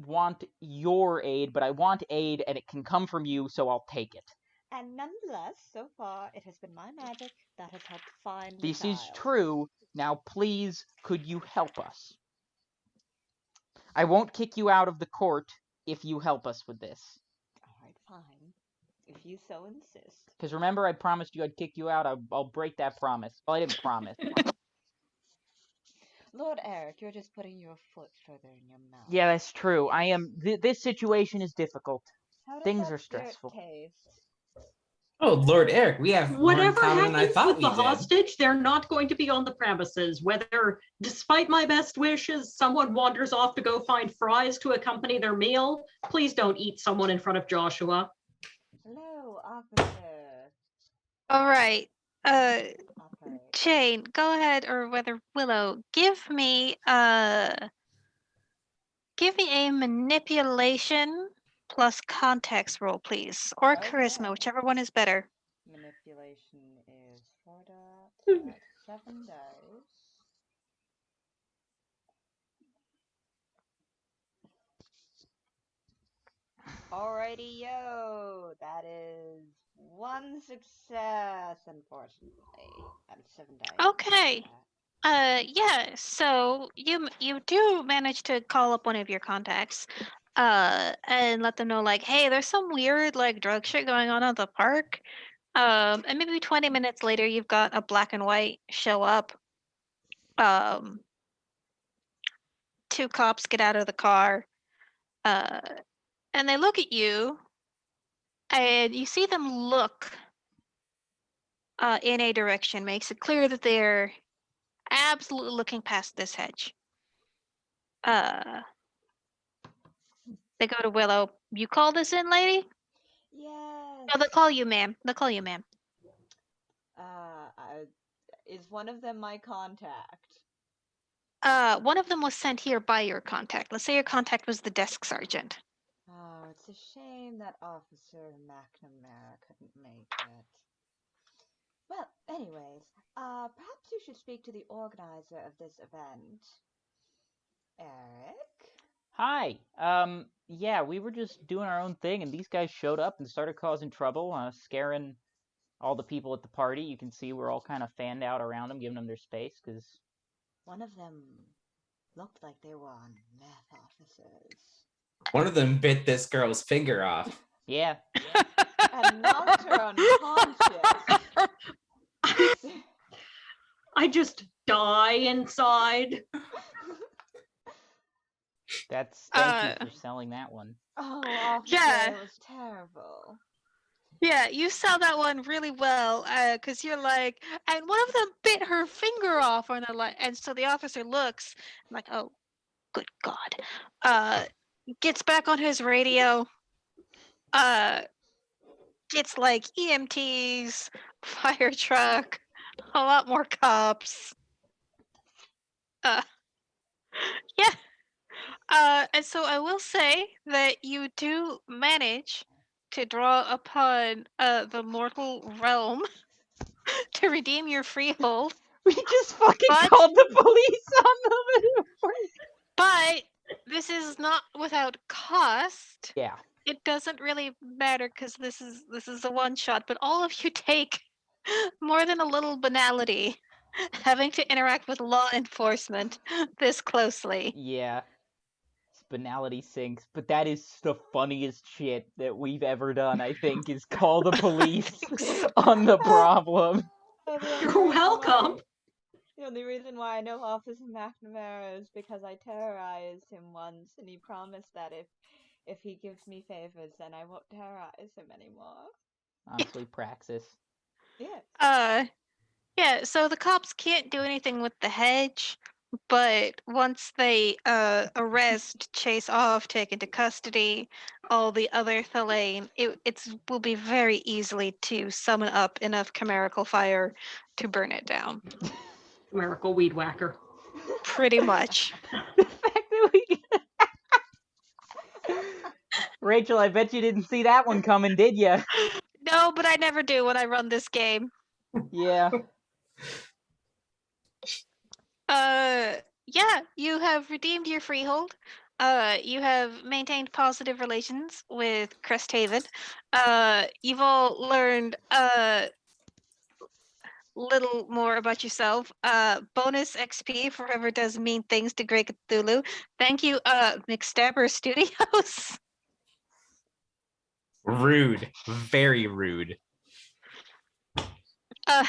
want your aid, but I want aid, and it can come from you, so I'll take it.
And nonetheless, so far, it has been my magic that has helped find the
This is
child.
true. Now, please, could you help us? I won't kick you out of the court if you help us with this.
Alright, fine. If you so insist.
Because remember, I promised you I'd kick you out. I'll break that promise. Well, I didn't promise.
Lord Eric, you're just putting your foot further in your mouth.
Yeah, that's true. I am. This situation is difficult.
How does
Things
that
are
spirit
stressful.
taste?
Oh, Lord Eric, we have more in
Whatever
common than I
happens
thought
with
we
the
did.
hostage, they're not going to be on the premises. Whether, despite my best wishes, someone wanders off to go find fries to accompany their meal, please don't eat someone in front of Joshua.
Hello, officer.
All right.
Operate.
Jane, go ahead, or whether Willow, give me a manipulation plus context roll, please, or charisma,
Okay.
whichever one is better.
Manipulation is 4 dots, that's 7 dice. Alrighty, yo, that is 1 success, unfortunately, out of 7 dice.
Okay. Yeah. So you do manage to call up one of your contacts, and let them know like, hey, there's some weird like drug shit going on at the park. And maybe 20 minutes later, you've got a black and white show up. 2 cops get out of the car, and they look at you, and you see them look in a direction. Makes it clear that they're absolutely looking past this hedge. They go to Willow. You call this in, lady?
Yes.
No, they'll call you, ma'am. They'll call you, ma'am.
Is one of them my contact?
One of them was sent here by your contact. Let's say your contact was the desk sergeant.
Oh, it's a shame that Officer McNamara couldn't make it. Well, anyways, perhaps you should speak to the organizer of this event. Eric?
Hi. Yeah, we were just doing our own thing, and these guys showed up and started causing trouble, scaring all the people at the party. You can see we're all kind of fanned out around them, giving them their space, because...
One of them looked like they were on meth officers.
One of them bit this girl's finger off.
Yeah.
And knocked her unconscious.
I just die inside.
Thank you for selling that one.
Oh, officer,
Yeah.
it was terrible.
Yeah, you sell that one really well, because you're like, and one of them bit her finger off, and so the officer looks, like, oh, good God. Gets back on his radio, gets like EMTs, fire truck, a lot more cops. Yeah. And so I will say that you do manage to draw upon the mortal realm to redeem your freehold,
We just fucking
But-
called the police on them.
but this is not without cost.
Yeah.
It doesn't really matter because this is a one shot, but all of you take more than a little banality having to interact with law enforcement this closely.
Yeah. Banality sinks, but that is the funniest shit that we've ever done, I think, is call the police on the problem.
Oh, the only
You're
reason
welcome.
why- The only reason why I know Officer McNamara is because I terrorized him once, and he promised that if he gives me favors, then I won't terrorize him anymore.
Honestly, Praxis.
Yeah.
Yeah, so the cops can't do anything with the hedge, but once they arrest, chase off, take into custody all the other Thalain, it will be very easily to summon up enough chimerical fire to burn it down.
Miracle weed whacker.
Pretty much.
The fact that we Rachel, I bet you didn't see that one coming, did ya?
No, but I never do when I run this game.
Yeah.
Yeah, you have redeemed your freehold. You have maintained positive relations with Cresthaven. You've all learned little more about yourself. Bonus XP for whoever does mean things to Great Cthulhu. Thank you, McStabber Studios.
Rude. Very rude.
I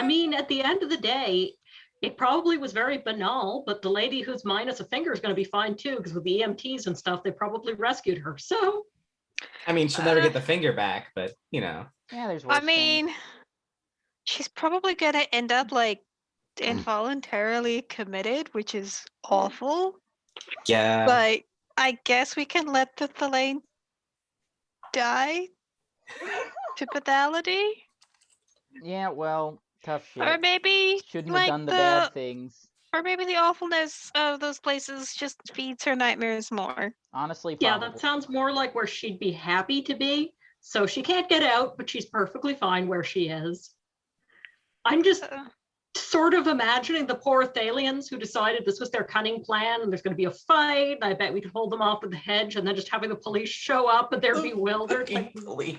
mean, at the end of the day, it probably was very banal, but the lady who's minus a finger is going to be fine too, because with the EMTs and stuff, they probably rescued her. So,
I mean, she'll never get the finger back, but, you know.
Yeah, there's worse
I mean, she's probably gonna end up like involuntarily committed, which is awful.
Yeah.
But I guess we can let the Thalain die to banality.
things. Yeah, well, tough shit.
Or maybe
Shouldn't
like
have done the bad things.
or maybe the awfulness of those places just feeds her nightmares more.
Honestly,
yeah,
probably.
that sounds more like where she'd be happy to be. So she can't get out, but she's perfectly fine where she is. I'm just sort of imagining the poor Thalians who decided this was their cunning plan and there's going to be a fight. I bet we could hold them off with the hedge and then just having the police show up and they're bewildered. Like,
Police.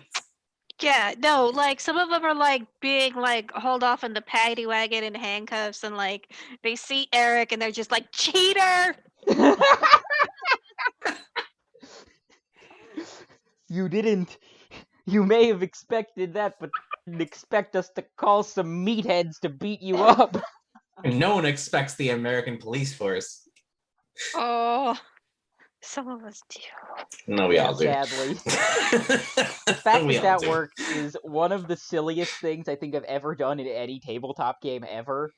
Yeah, no, like some of them are like being like hauled off in the paddy wagon in handcuffs, and like they see Eric and they're just like, cheater!
You didn't. You may have expected that, but didn't expect us to call some meatheads to beat you up.
And no one expects the American police force.
Oh, some of us do.
No, we all do.
Sadly. The fact
We
that
all
that
do.
works is one of the silliest things I think I've ever done in any tabletop game ever.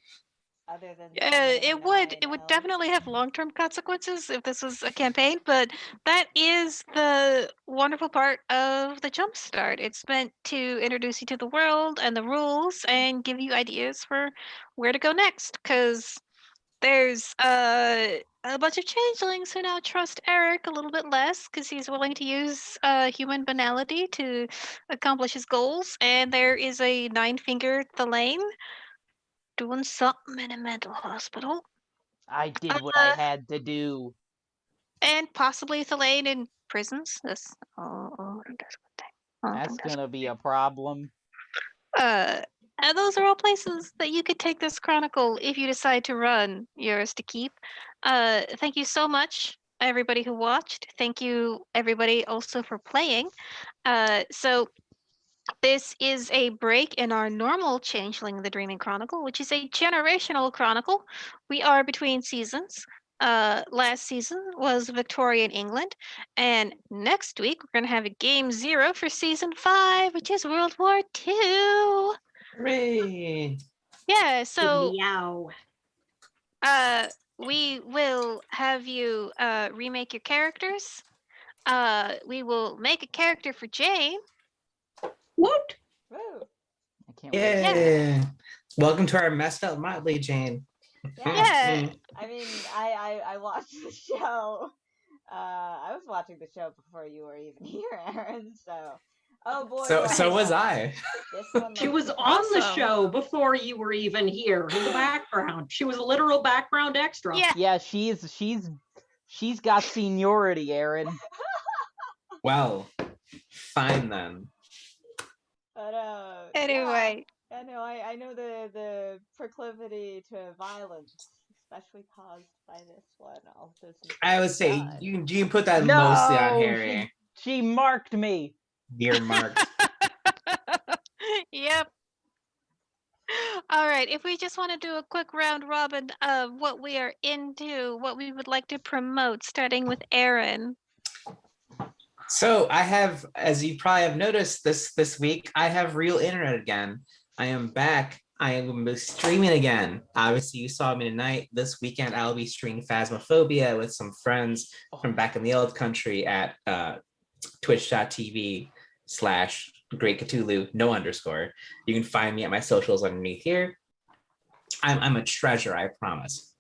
other than
It would
elf.
definitely have long-term consequences if this was a campaign, but that is the wonderful part of the Jumpstart. It's meant to introduce you to the world and the rules and give you ideas for where to go next. Because there's a bunch of changelings who now trust Eric a little bit less because he's willing to use human banality to accomplish his goals. And there is a nine-fingered Thelaine doing something in a mental hospital.
I did what I had to do.
And possibly Thelaine in prisons. That's oh, that's a good thing.
That's gonna be a problem.
And those are all places that you could take this chronicle if you decide to run yours to keep. Thank you so much, everybody who watched. Thank you, everybody, also for playing. So this is a break in our normal Changeling the Dreaming Chronicle, which is a generational chronicle. We are between seasons. Last season was Victorian England, and next week we're going to have a game 0 for season 5, which is World War II.
Hooray!
Yeah, so
Meow.
we will have you remake your characters. We will make a character for Jane.
What?
Woo!
I can't wait.
Yeah. Welcome to our messed up Motley, Jane.
Yeah.
I mean, I watched the show. I was watching the show before you were even here, Aaron. So, oh boy.
So was I.
This one
She
looks
was on the
Awesome.
show before you were even here in the background. She was a literal background extra.
Yeah.
Yeah, she's got seniority, Aaron.
Well, fine then.
But
Anyway.
yeah, I know. I know the proclivity to violence, especially caused by this one. Also, since
I would say
Judd.
you can put that
No,
mostly on Harry.
She marked me.
Dear Mark.
Yep. All right. If we just want to do a quick round robin of what we are into, what we would like to promote, starting with Aaron.
So I have, as you probably have noticed this week, I have real internet again. I am back. I am streaming again. Obviously, you saw me tonight. This weekend, I'll be streaming Phasmophobia with some friends from back in the old country at twitch.tv/Great Cthulhu, no underscore. You can find me at my socials underneath here. I'm a treasure, I promise.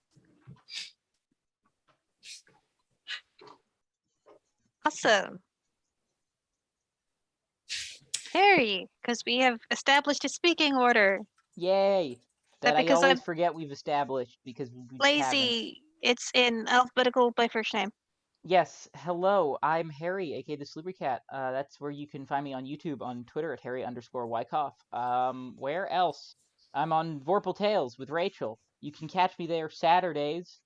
Awesome. Harry, because we have established a speaking order.
Yay. That I
because
always
I'm
forget we've established because we
lazy. It's in alphabetical by first name.
Yes, hello, I'm Harry, aka the Slippery Cat. That's where you can find me on YouTube, on Twitter at Harry_Wyckoff. Where else? I'm on Vorpal Tales with Rachel. You can catch me there Saturdays,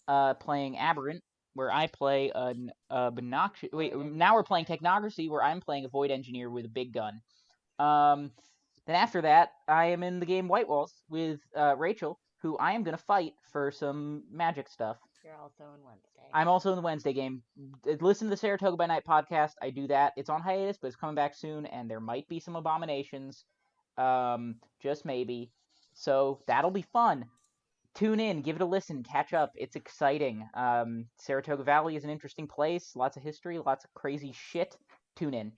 playing Aberrant, where I play an obnoxious. Wait, now we're playing Technocracy, where I'm playing a Void Engineer with a big gun. Then after that, I am in the game White Walls with Rachel, who I am gonna fight for some magic stuff.
You're also in Wednesday.
I'm also in the Wednesday game. Listen to the Saratoga by Night podcast. I do that. It's on hiatus, but it's coming back soon, and there might be some abominations. Just maybe. So that'll be fun. Tune in, give it a listen, catch up. It's exciting. Saratoga Valley is an interesting place. Lots of history, lots of crazy shit. Tune in.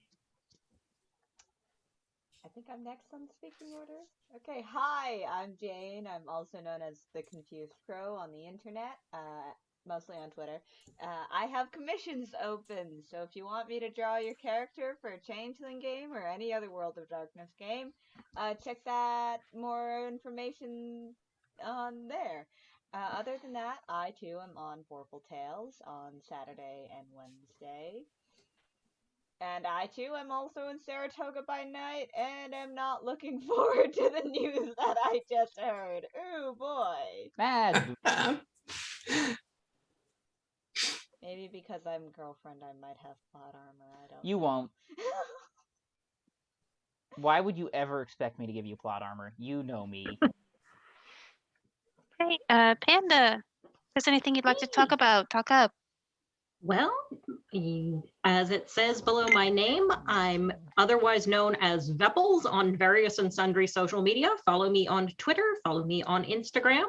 I think I'm next on the speaking order. Okay, hi, I'm Jane. I'm also known as the Confused Crow on the internet, mostly on Twitter. I have commissions open, so if you want me to draw your character for a Changeling game or any other World of Darkness game, check that more information on there. Other than that, I too am on Vorpal Tales on Saturday and Wednesday. And I too am also in Saratoga by night, and am not looking forward to the news that I just heard. Ooh boy.
Mad.
Maybe because I'm girlfriend, I might have plot armor. I don't.
You won't. Why would you ever expect me to give you plot armor? You know me.
Hey, Panda, if there's anything you'd like to talk about, talk up.
Well, as it says below my name, I'm otherwise known as Vepples on various and sundry social media. Follow me on Twitter, follow me on Instagram.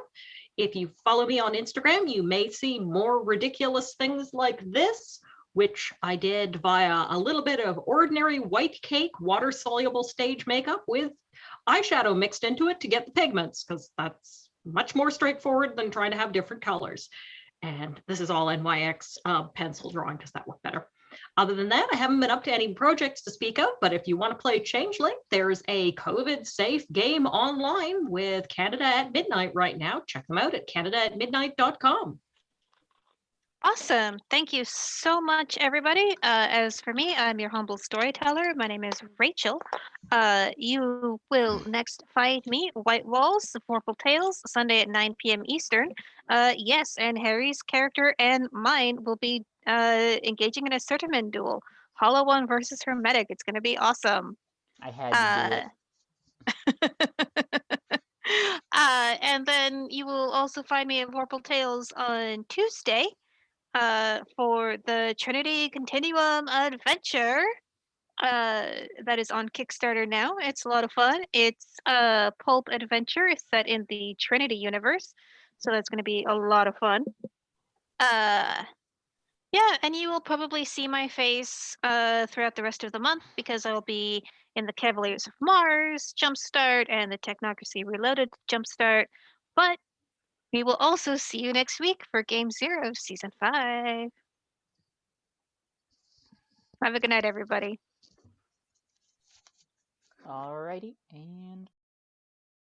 If you follow me on Instagram, you may see more ridiculous things like this, which I did via a little bit of ordinary white cake water-soluble stage makeup with eyeshadow mixed into it to get the pigments, because that's much more straightforward than trying to have different colors. And this is all NYX pencil drawing because that worked better. Other than that, I haven't been up to any projects to speak of, but if you want to play Changeling, there's a COVID-safe game online with Canada at Midnight right now. Check them out at canadaatmidnight.com.
Awesome. Thank you so much, everybody. As for me, I'm your humble storyteller. My name is Rachel. You will next find me, White Walls, The Vorpal Tales, Sunday at 9 p.m. Eastern. Yes, and Harry's character and mine will be engaging in a Certamen duel. Hollow One versus Hermetic. It's going to be awesome.
I had to do it.
And then you will also find me at Vorpal Tales on Tuesday for the Trinity Continuum Adventure. That is on Kickstarter now. It's a lot of fun. It's a pulp adventure set in the Trinity universe, so that's going to be a lot of fun. Yeah, and you will probably see my face throughout the rest of the month because I'll be in the Cavaliers of Mars Jumpstart and the Technocracy Reloaded Jumpstart. But we will also see you next week for Game 0 of Season 5. Have a good night, everybody.
Alrighty, and